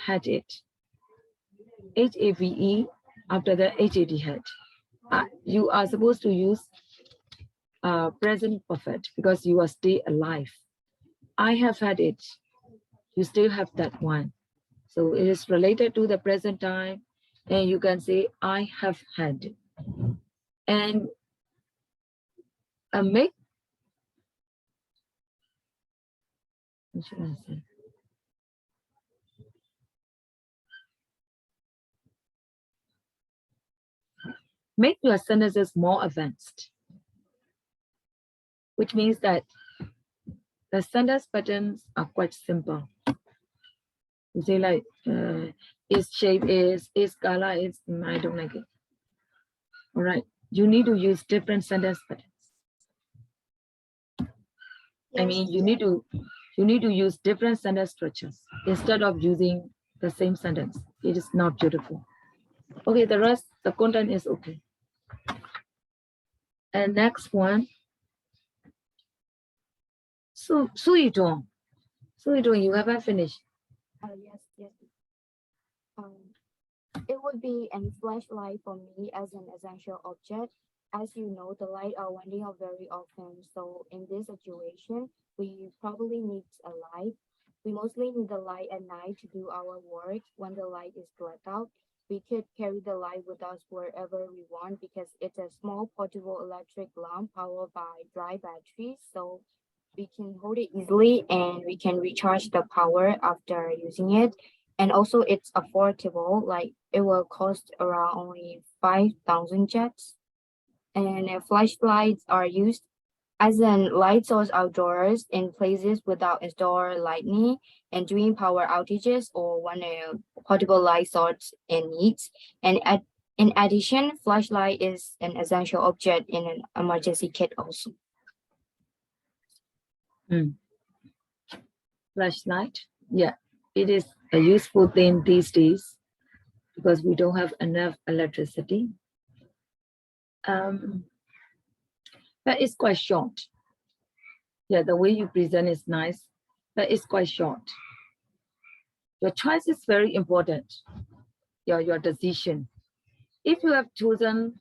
after the HAD had. You are supposed to use present perfect because you are still alive. I have had it. You still have that one. So it is related to the present time, and you can say I have had. And make, what should I say? Make your sentences more advanced, which means that the sentence patterns are quite simple. You say like, its shape is, its color is, I don't like it. All right, you need to use different sentence patterns. I mean, you need to use different sentence structures instead of using the same sentence. It is not beautiful. Okay, the rest, the content is okay. And next one. So Suidong, you haven't finished. Yes. It would be a flashlight for me as an essential object. As you know, the light are winding up very often. So in this situation, we probably need a light. We mostly need the light at night to do our work. When the light is blacked out, we could carry the light with us wherever we want because it's a small portable electric lamp powered by dry batteries. So we can hold it easily and we can recharge the power after using it. And also it's affordable, like it will cost around only 5,000 jets. And flashlights are used as an light source outdoors in places without indoor lighting and during power outages or when a portable light source in needs. And in addition, flashlight is an essential object in an emergency kit also. Flashlight, yeah, it is a useful thing these days because we don't have enough electricity. But it's quite short. Yeah, the way you present is nice, but it's quite short. Your choice is very important. Your decision. If you have chosen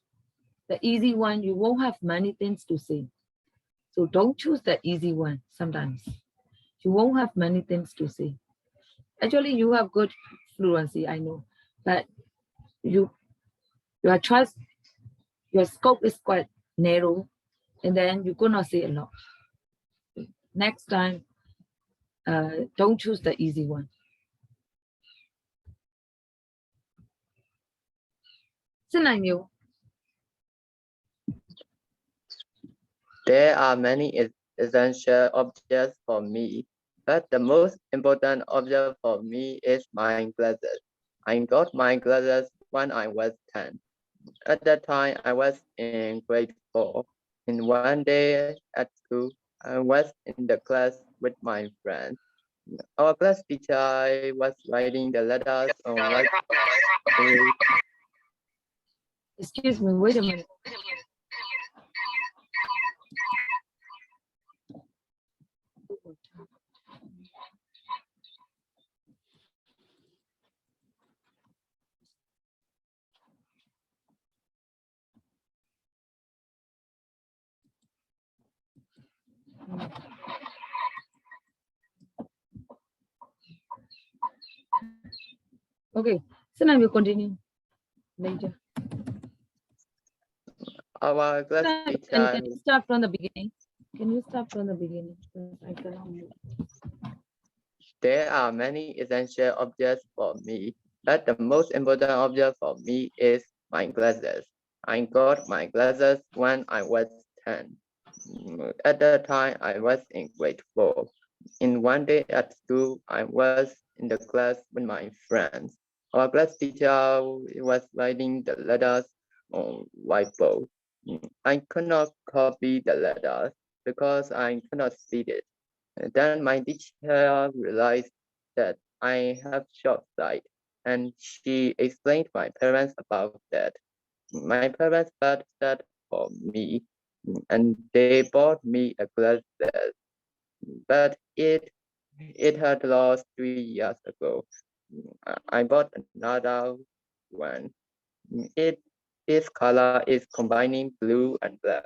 the easy one, you won't have many things to say. So don't choose the easy one sometimes. You won't have many things to say. Actually, you have good fluency, I know, but your choice, your scope is quite narrow, and then you cannot say a lot. Next time, don't choose the easy one. There are many essential objects for me, but the most important object for me is my glasses. I got my glasses when I was 10. At that time, I was in grade 4. In one day at school, I was in the class with my friend. Our class teacher was writing the letters on whiteboard. Excuse me, wait a minute. Okay, so now we'll continue later. Our class Can teacher. you start from the beginning? Can you start from the beginning? I cannot hear. There are many essential objects for me, but the most important object for me is my glasses. I got my glasses when I was 10. At that time, I was in grade 4. In one day at school, I was in the class with my friends. Our class teacher was writing the letters on whiteboard. I could not copy the letters because I could not see it. Then my teacher realized that I have short sight, and she explained my parents about that. My parents felt sad for me, and they bought me a glasses, but it had lost 3 years ago. I bought another one. It its color is combining blue and black.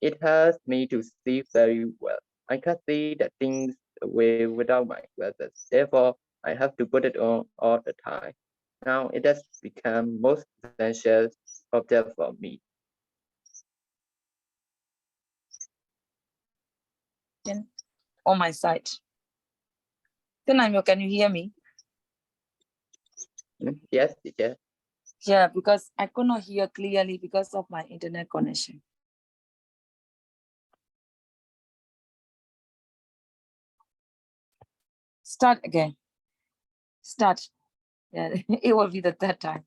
It helps me to see very well. I can see the things away without my glasses. Therefore, I have to put it on all the time. Now it has become most essential object for me. On my side. Then can you hear me? Yes, teacher. Yeah, because I could not hear clearly because of my internet connection. Start again. Start. Yeah, it will be the third time.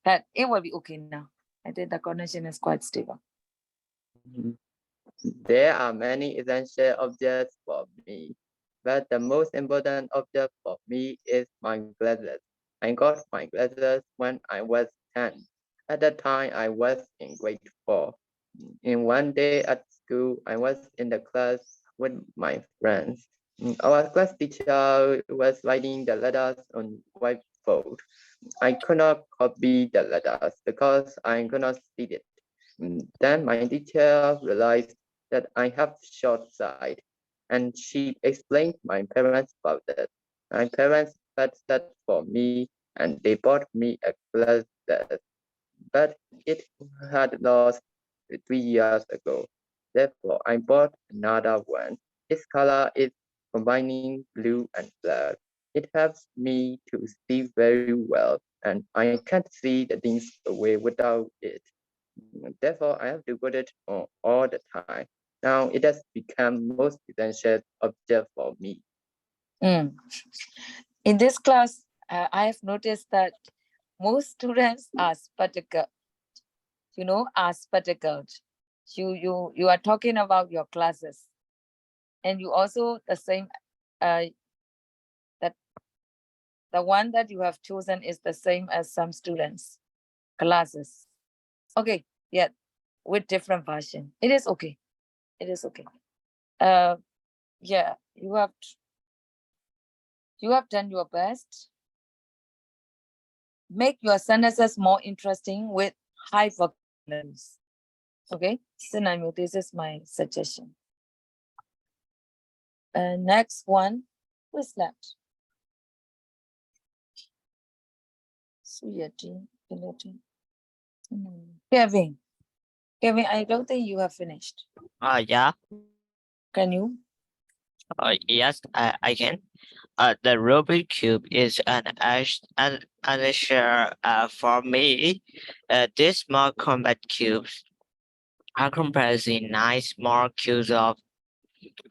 But it will be okay now. I think the connection is quite stable. There are many essential objects for me, but the most important object for me is my glasses. I got my glasses when I was 10. At that time, I was in grade 4. In one day at school, I was in the class with my friends. Our class teacher was writing the letters on whiteboard. I could not copy the letters because I could not see it. Then my teacher realized that I have short sight, and she explained my parents about it. My parents felt that for me, and they bought me a glasses, but it had lost 3 years ago. Therefore, I bought another one. Its color is combining blue and black. It helps me to see very well, and I can't see the things away without it. Therefore, I have to put it on all the time. Now it has become most essential object for me. In this class, I have noticed that most students are spectacled. Are spectacled. You are talking about your classes, and you also the same. That the one that you have chosen is the same as some students' classes. Okay, yeah, with different version. It is okay. It is okay. Yeah, you have done your best. Make your sentences more interesting with high vocabularies. Okay, so now this is my suggestion. Next one, who's left? Kevin. Kevin, I don't think you have finished. Yeah. Can you? Yes, I can. The Rubik cube is an answer for me. These small compact cubes are compressed in 9 small cubes of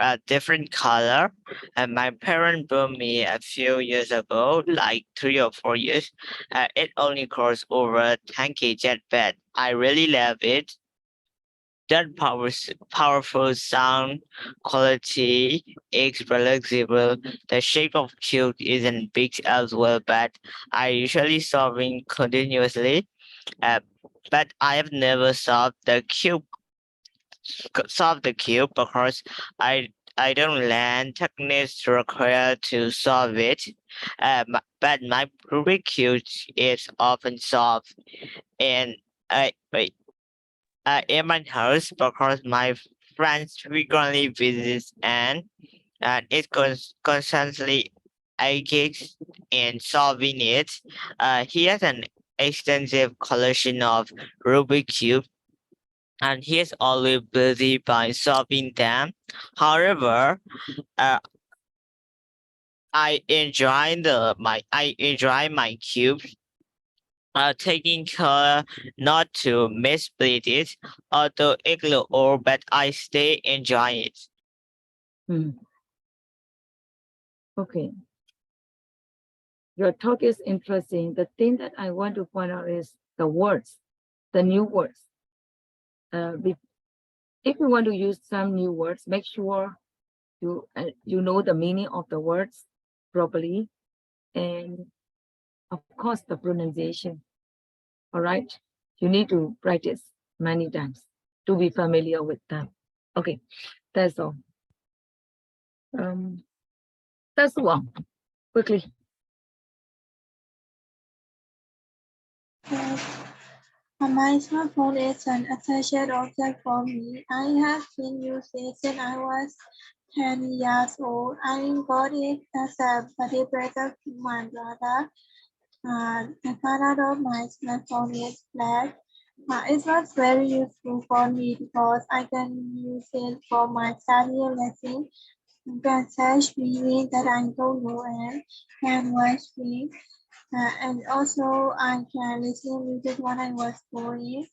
a different color. And my parents bought me a few years ago, like 3 or 4 years. It only costs over 10K jet, but I really love it. That powerful sound quality is flexible. The shape of cube isn't big as well, but I usually solving continuously. Uh, but I have never solved the cube because I don't learn techniques required to solve it. But my Rubik's cube is often solved in uh, wait, in my house because my friends frequently visits and it constantly engages in solving it. He has an extensive collection of Rubik's cube and he is always busy by solving them. However, uh, I enjoy my cubes. Taking care not to missplit it or to ignore or but I stay enjoy it. Okay. Your talk is interesting. The thing that I want to point out is the words, the new words. If you want to use some new words, make sure you know the meaning of the words properly, and of course the pronunciation. All right, you need to practice many times to be familiar with them. Okay, that's all. That's one. Quickly. My smartphone is an essential object for me. I have been using it since I was 10 years old. I got it as a birthday present to my brother. The color of my smartphone is black. It was very useful for me because I can use it for my study lesson. I can search videos that I don't know and can watch films. And also I can listen music when I was going.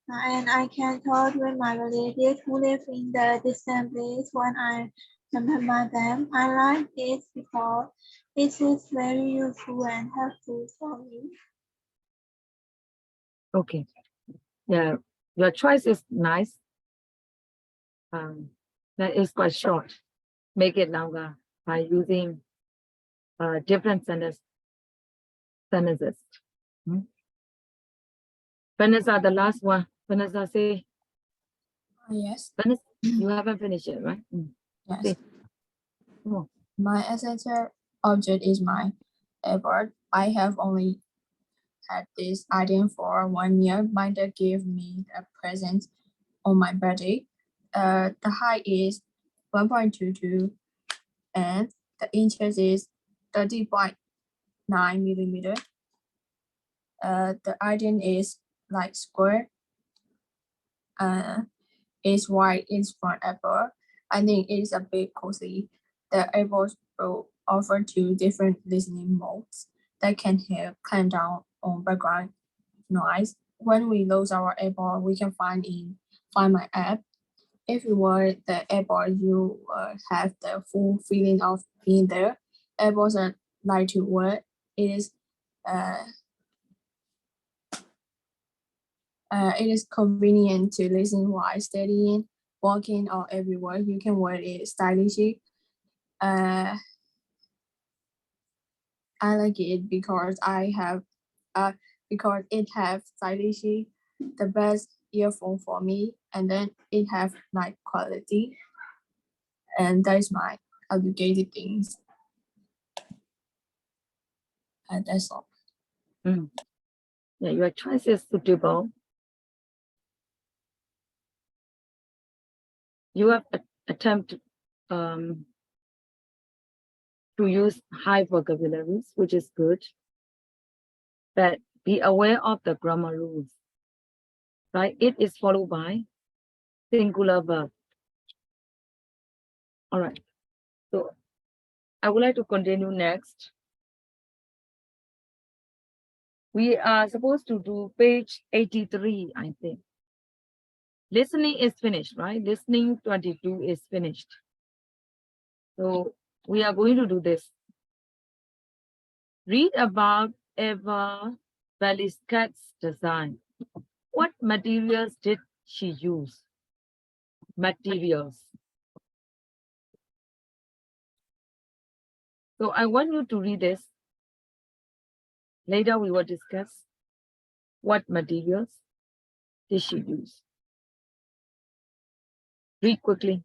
And I can talk with my relatives who live in the distant place when I remember them. I like it because it is very useful and helpful for me. Okay. Yeah, your choice is nice. That is quite short. Make it longer by using different sentences. Vanessa, the last one. Vanessa, say. Yes. Vanessa, you haven't finished it, right? Yes. Say. Come on. My essential object is my iPod. I have only had this item for 1 year. My dad gave me a present on my birthday. The height is 1.22 and the inches is 30.9 millimeter. The item is like square. Is white in front Apple. I think it is a bit cozy. The apples will offer two different listening modes that can help clamp down on background noise. When we lose our AirPod, we can find my app. If you wear the AirPod, you have the full feeling of being there. AirPods are light to wear. It is convenient to listen while studying, walking, or everywhere. You can wear it stylishly. I like it because because it has stylishly the best earphone for me, and then it have nice quality, and that is my obligated things. And that's all. Yeah, your choice is suitable. You have attempted to use high vocabularies, which is good. But be aware of the grammar rules, right? It is followed by singular verb. All right. So I would like to continue next. We are supposed to do page 83, I think. Listening is finished, right? Listening 22 is finished. So we are going to do this. Read about Eva Beliskat's design. What materials did she use? Materials. So I want you to read this. Later we will discuss what materials did she use. Read quickly.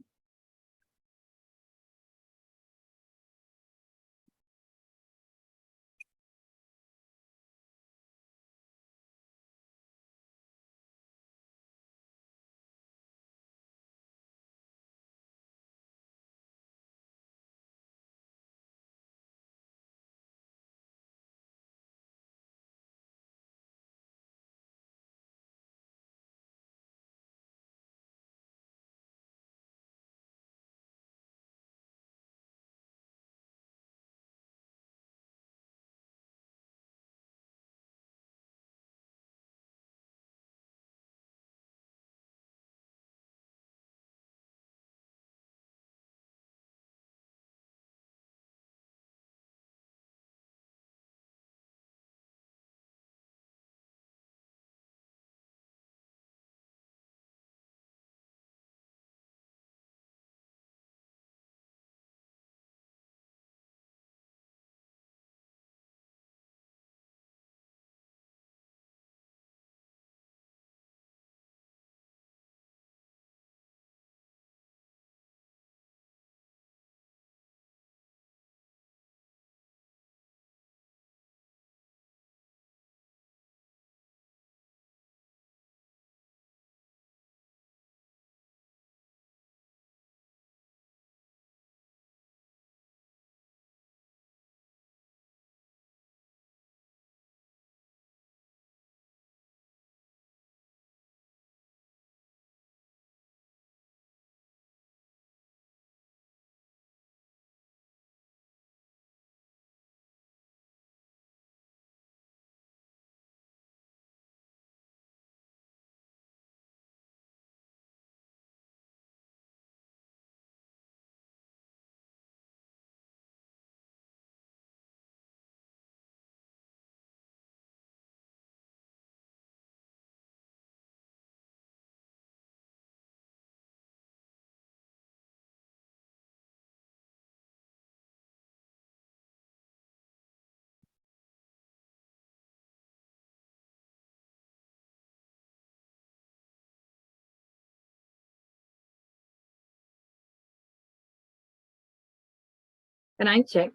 Can I check?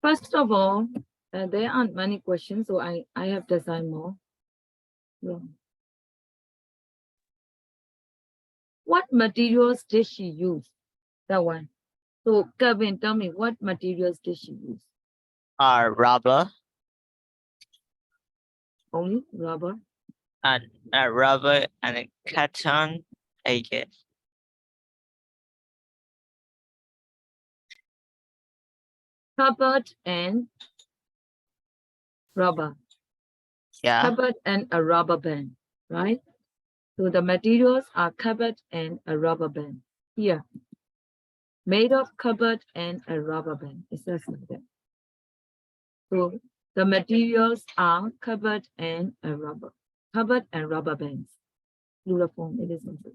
First of all, there aren't many questions, so I have designed more. Yeah. What materials did she use? That one. So Kevin, tell me, what materials did she use? Rubber Only rubber. and rubber and cotton, I guess. Cupboard and rubber. Yeah. Cupboard and a rubber band, right? So the materials are cupboard and a rubber band. Here, made of cupboard and a rubber band. It says like that. So the materials are cupboard and a rubber bands. Plural form, it is also.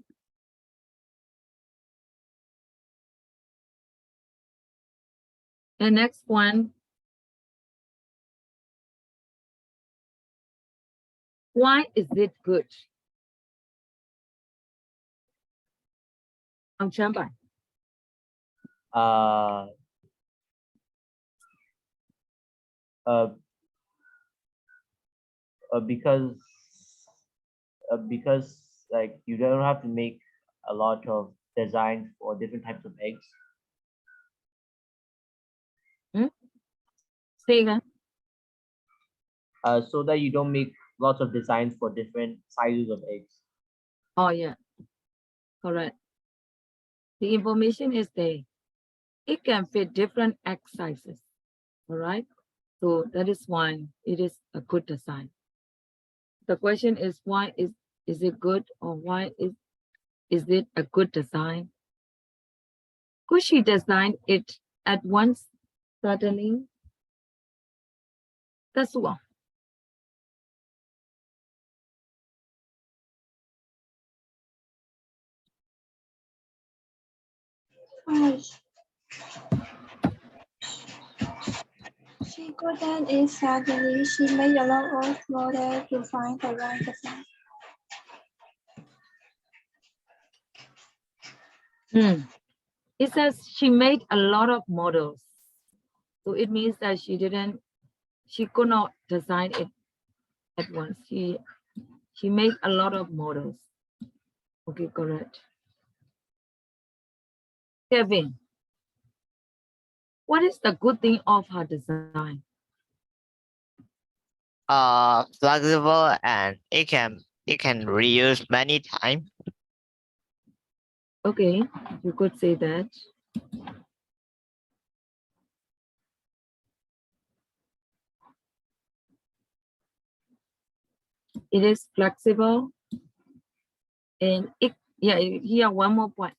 The next one. Why is it good? Ông chấm bài. uh, uh, because like you don't have to make a lot of designs for different types of eggs. Say again. So that you don't make lots of designs for different sizes of eggs. Oh yeah, correct. The information is there. It can fit different egg sizes. All right. So that is why it is a good design. the question is why is it good, or why is it a good design? Could she design it at once, suddenly? That's all. She couldn't eat suddenly. She made a lot of models to find the right design. It says she made a lot of models. So it means that she could not design it at once. She made a lot of models. Okay, correct. Kevin, what is the good thing of her design? Flexible, and it can reuse many times. Okay, you could say that. It is flexible, and here one more point,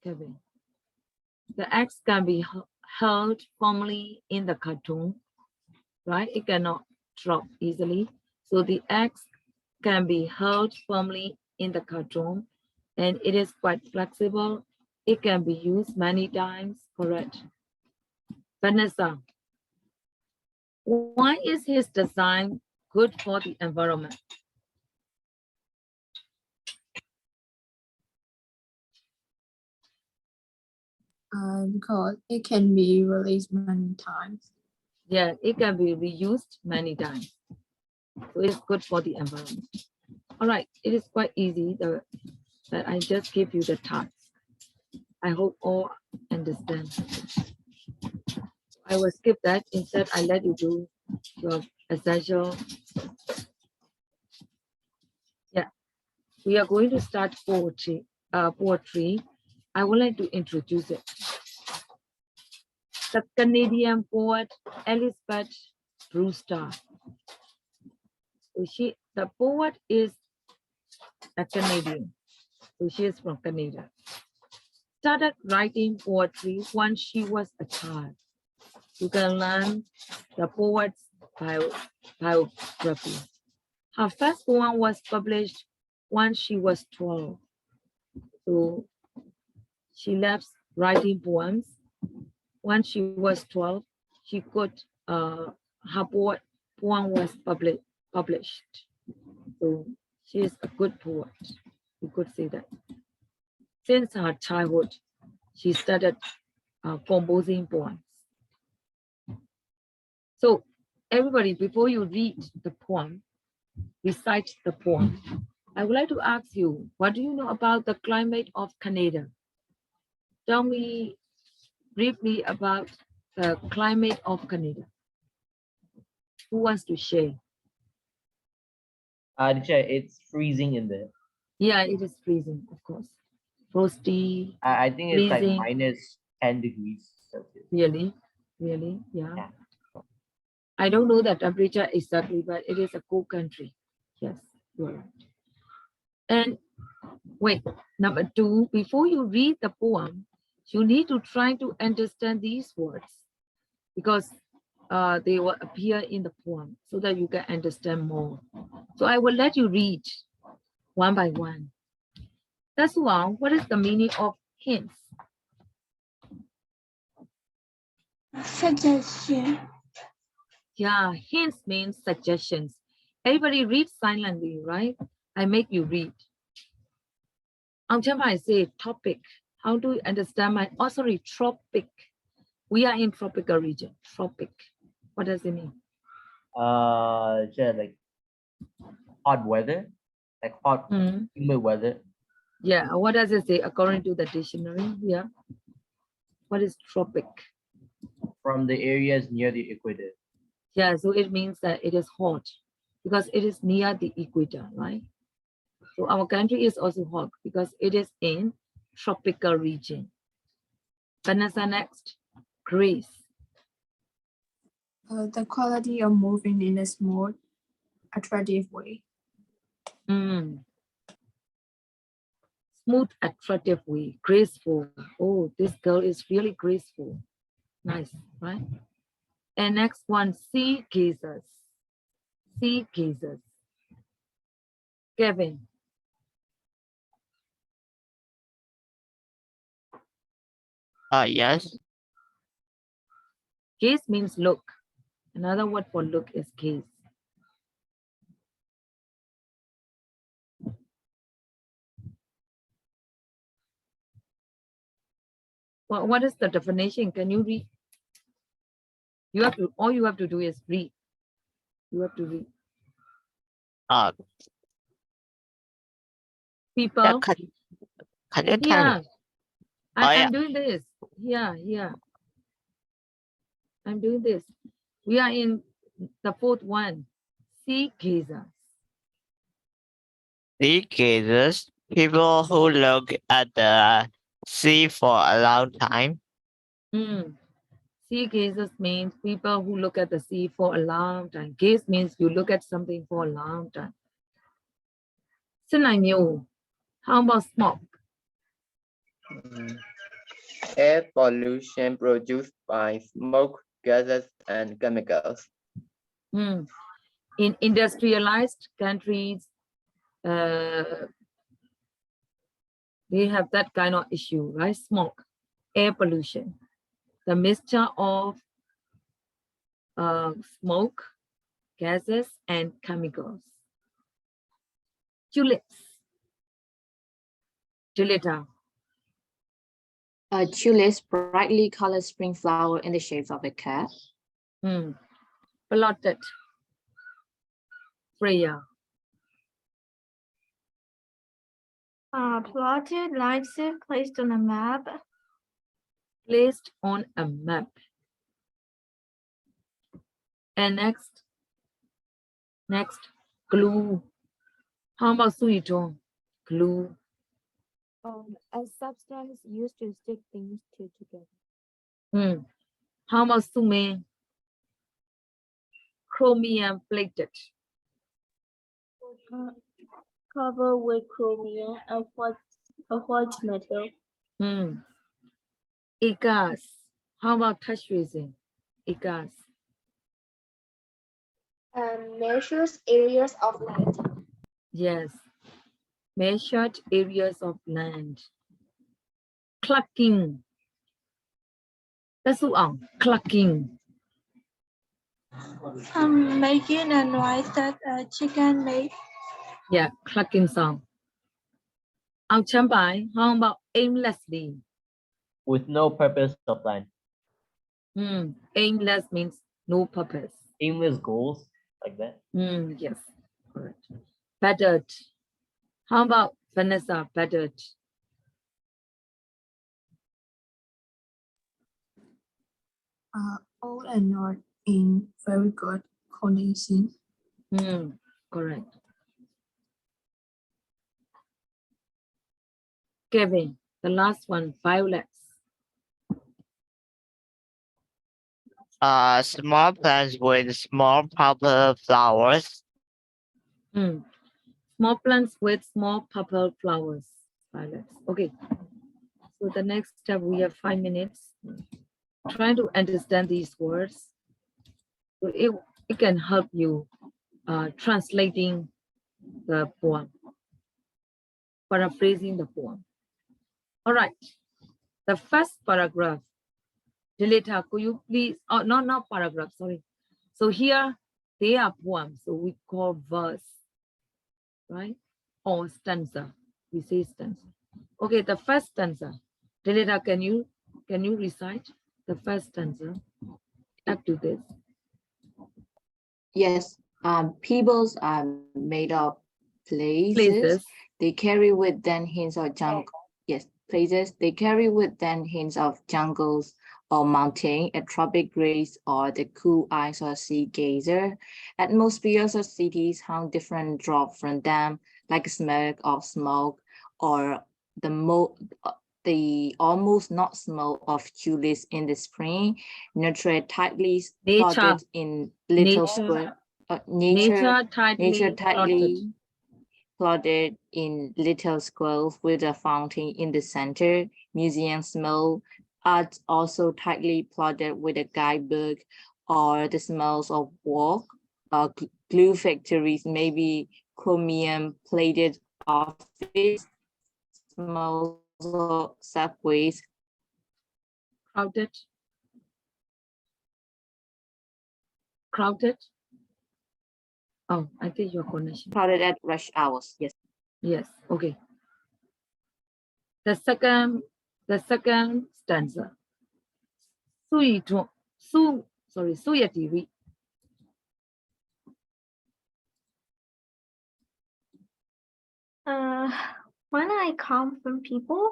Kevin. The X can be held firmly in the cartoon, right? It cannot drop easily. So the X can be held firmly in the cartoon, and it is quite flexible. It can be used many times, correct? Vanessa, why is his design good for the environment? Because it can be released many times. Yeah, it can be reused many times. So it's good for the environment. All right, it is quite easy that I just give you the task. I hope all understand. I will skip that. Instead, I let you do your essential. Yeah, we are going to start poetry. I would like to introduce it. The Canadian poet Elizabeth Brewster. So the poet is a Canadian. So she is from Canada. Started writing poetry when she was a child. You can learn the poet's biography. Her first poem was published when she was 12. So she left writing poems. When she was 12, she could, her poem was published. So she is a good poet. You could say that. Since her childhood, she started composing poems. So everybody, before you read the poem, recite the poem, I would like to ask you, what do you know about the climate of Canada? Tell me briefly about the climate of Canada. Who wants to share? Teacher, it's freezing in there. Yeah, it is freezing, of course. Frosty. I think it's like freezing. minus 10 degrees Celsius. Really? Really? Yeah. I don't know the temperature exactly, but it is a cold country. Yes, you're right. And wait, number 2, before you read the poem, you need to try to understand these words because they will appear in the poem so that you can understand more. So I will let you read one by one. That's one. What is the meaning of hints? Suggestion. Yeah, hints means suggestions. Everybody read silently, right? I make you read. Until I say topic, how do you understand my, oh sorry, tropic. We are in tropical region, tropic. What does it mean? Teacher, like hot weather, like hot, humid weather. Yeah, what does it say according to the dictionary? Yeah. What is tropic? From the areas near the equator. Yeah, so it means that it is hot because it is near the equator, right? So our country is also hot because it is in tropical region. Vanessa, next. Grace. The quality of moving in a smooth, attractive way. Mm. Smooth, attractive way, graceful. Oh, this girl is really graceful. Nice, right? And next one, sea gazers. Sea gazers. Kevin. Yes. Gaze means look. Another word for look is gaze. What is the definition? Can you read? You have to, all you have to do is read. You have to read. Uh, People. yeah, can you tell me? Yeah. I'm doing this. Yeah. I'm doing this. We are in the fourth one. Sea gazers. Sea gazers, people who look at the sea for a long time. Sea gazers means people who look at the sea for a long time. Gaze means you look at something for a long time. How about smoke? Air pollution produced by smoke, gases, and chemicals. In industrialized countries, they have that kind of issue, right? Smoke, air pollution, the mixture of smoke, gases, and chemicals. Tulips. Julita. Tulips, brightly colored spring flower in the shape of a cat. Plotted. Freya. Plotted lines placed on a map. Placed on a map. And next, glue. How about Suito? Glue. A substance used to stick things together. How about Sume? Chromium plated. Covered with chromium, a white metal. Ikas. How about touch tracing? Ikas. Measures areas of land. Yes. Measured areas of land. Clucking. Clucking. Making a noise that a chicken makes. Yeah, clucking sound. Chambai, how about aimlessly? With no purpose or plan. Aimless means no purpose. Aimless goals, like that. Yes, correct. Battered. How about Vanessa? Battered. Old and not in very good condition. Correct. Kevin, the last one, violets. Small plants with small purple flowers. Small plants with small purple flowers. Violets. Okay. So the next step, we have 5 minutes. Trying to understand these words. So it can help you translating the poem, paraphrasing the poem. All right. The first paragraph. Delita, could you please? Oh, not paragraph, sorry. So here they are poems, so we call verse, right? Or stanza. We say stanza. Okay, the first stanza. Delita, can you recite the first stanza? Up to this. Yes, peoples are made of places. They carry with them hints of jungle. Yes, places. They carry with them hints of jungles or mountain, a tropic grace, or the cool eyes of sea gazer. Atmospheres of cities how different drop from them, like smoke of smoke, or the almost not smell of tulips in the spring, nurture tightly plotted in little square. Nature tightly plotted in little squares with a fountain in the center. Museum smell are also tightly plotted with a guidebook or the smells of work. Glue factories, maybe chromium plated office, smells of subways, Crowded. Crowded. Oh, I think your connection. crowded at rush hours. Yes. Yes. Okay. The second stanza. Suyati. When I come from people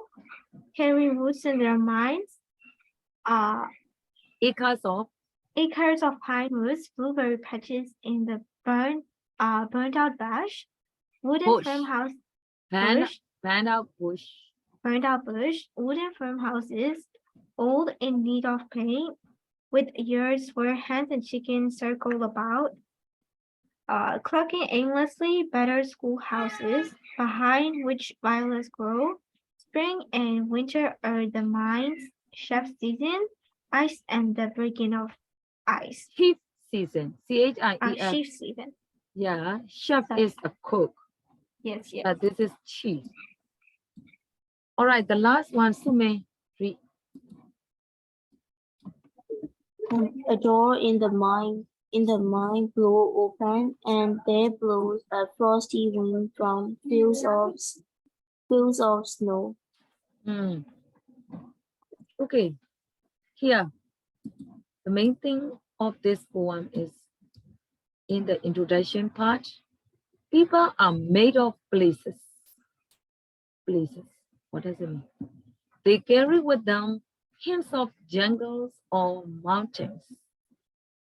carry roots in their minds, Acres of pine woods, blueberry patches in the burnt out bush, wooden bush. farmhouse Pan out bush. burned out bush, wooden farmhouses, old in need of paint, with yards where hens and chickens circle about, clucking aimlessly, battered schoolhouses, behind which violets grow. Spring and winter are the mind's chef season, ice and the breaking of ice. Chef season. CHIEF. Chef season. Yeah. Chef Sorry. is a cook. Yes, yes. But this is chief. All right. The last one, Sume. Read. A door in the mind blew open, and there blows a frosty wind from fields of snow. Okay. Here, the main thing of this poem is in the introduction part. People are made of places. Places. What does it mean? They carry with them hints of jungles or mountains,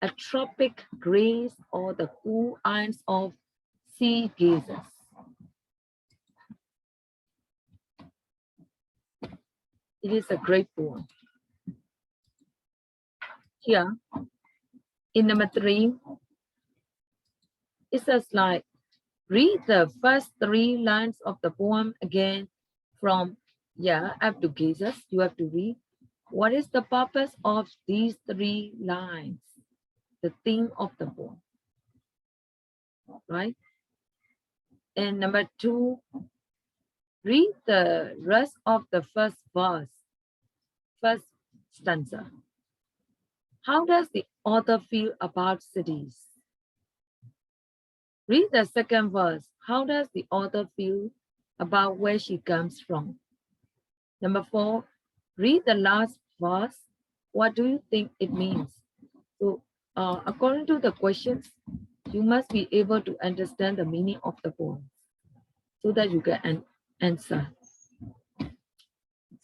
a tropic grace or the cool eyes of sea gazers. It is a great poem. Here, in number 3, it says like, read the first 3 lines of the poem again from up to gazers. You have to read. What is the purpose of these 3 lines? The theme of the poem, right? And number 2, read the rest of the first verse, first stanza. How does the author feel about cities? Read the second verse. How does the author feel about where she comes from? Number 4, read the last verse. What do you think it means? So, according to the questions, you must be able to understand the meaning of the poem so that you can answer.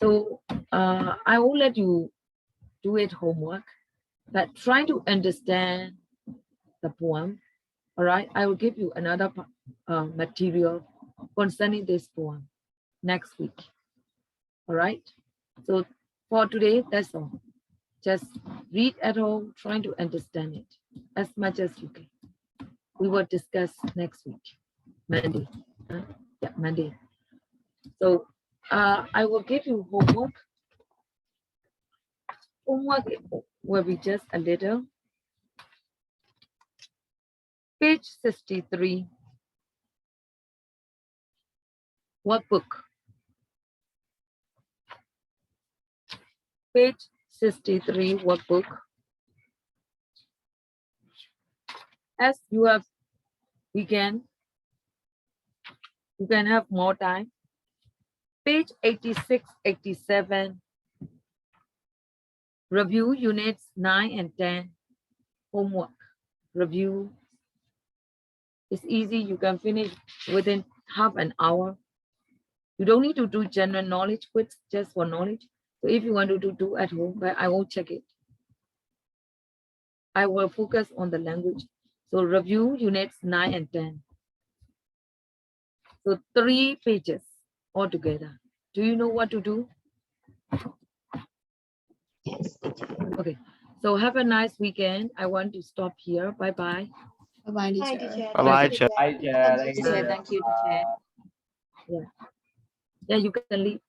So, I will let you do it homework, but try to understand the poem. All right, I will give you another material concerning this poem next week. All right, so for today, that's all. Just read at home, trying to understand it as much as you can. We will discuss next week, Monday. Yeah, Monday. So I will give you homework. Homework will be just a little. Page 63. Workbook. Page 63 workbook. As you have weekend, you can have more time. Page 86, 87. Review units 9 and 10. Homework. Review. It's easy. You can finish within half an hour. You don't need to do general knowledge quiz just for knowledge. So if you want to do at home, but I won't check it. I will focus on the language. So review units 9 and 10. So 3 pages altogether. Do you know what to do? Yes, teacher. Okay. So have a nice weekend. I want to stop here. Bye-bye. Bye-bye, Hi, teacher. teacher. Bye-bye, Thank you, teacher. Hi, teacher. Chair. Thank you, Thank you. teacher. Thank you, teacher. Yeah, you can leave.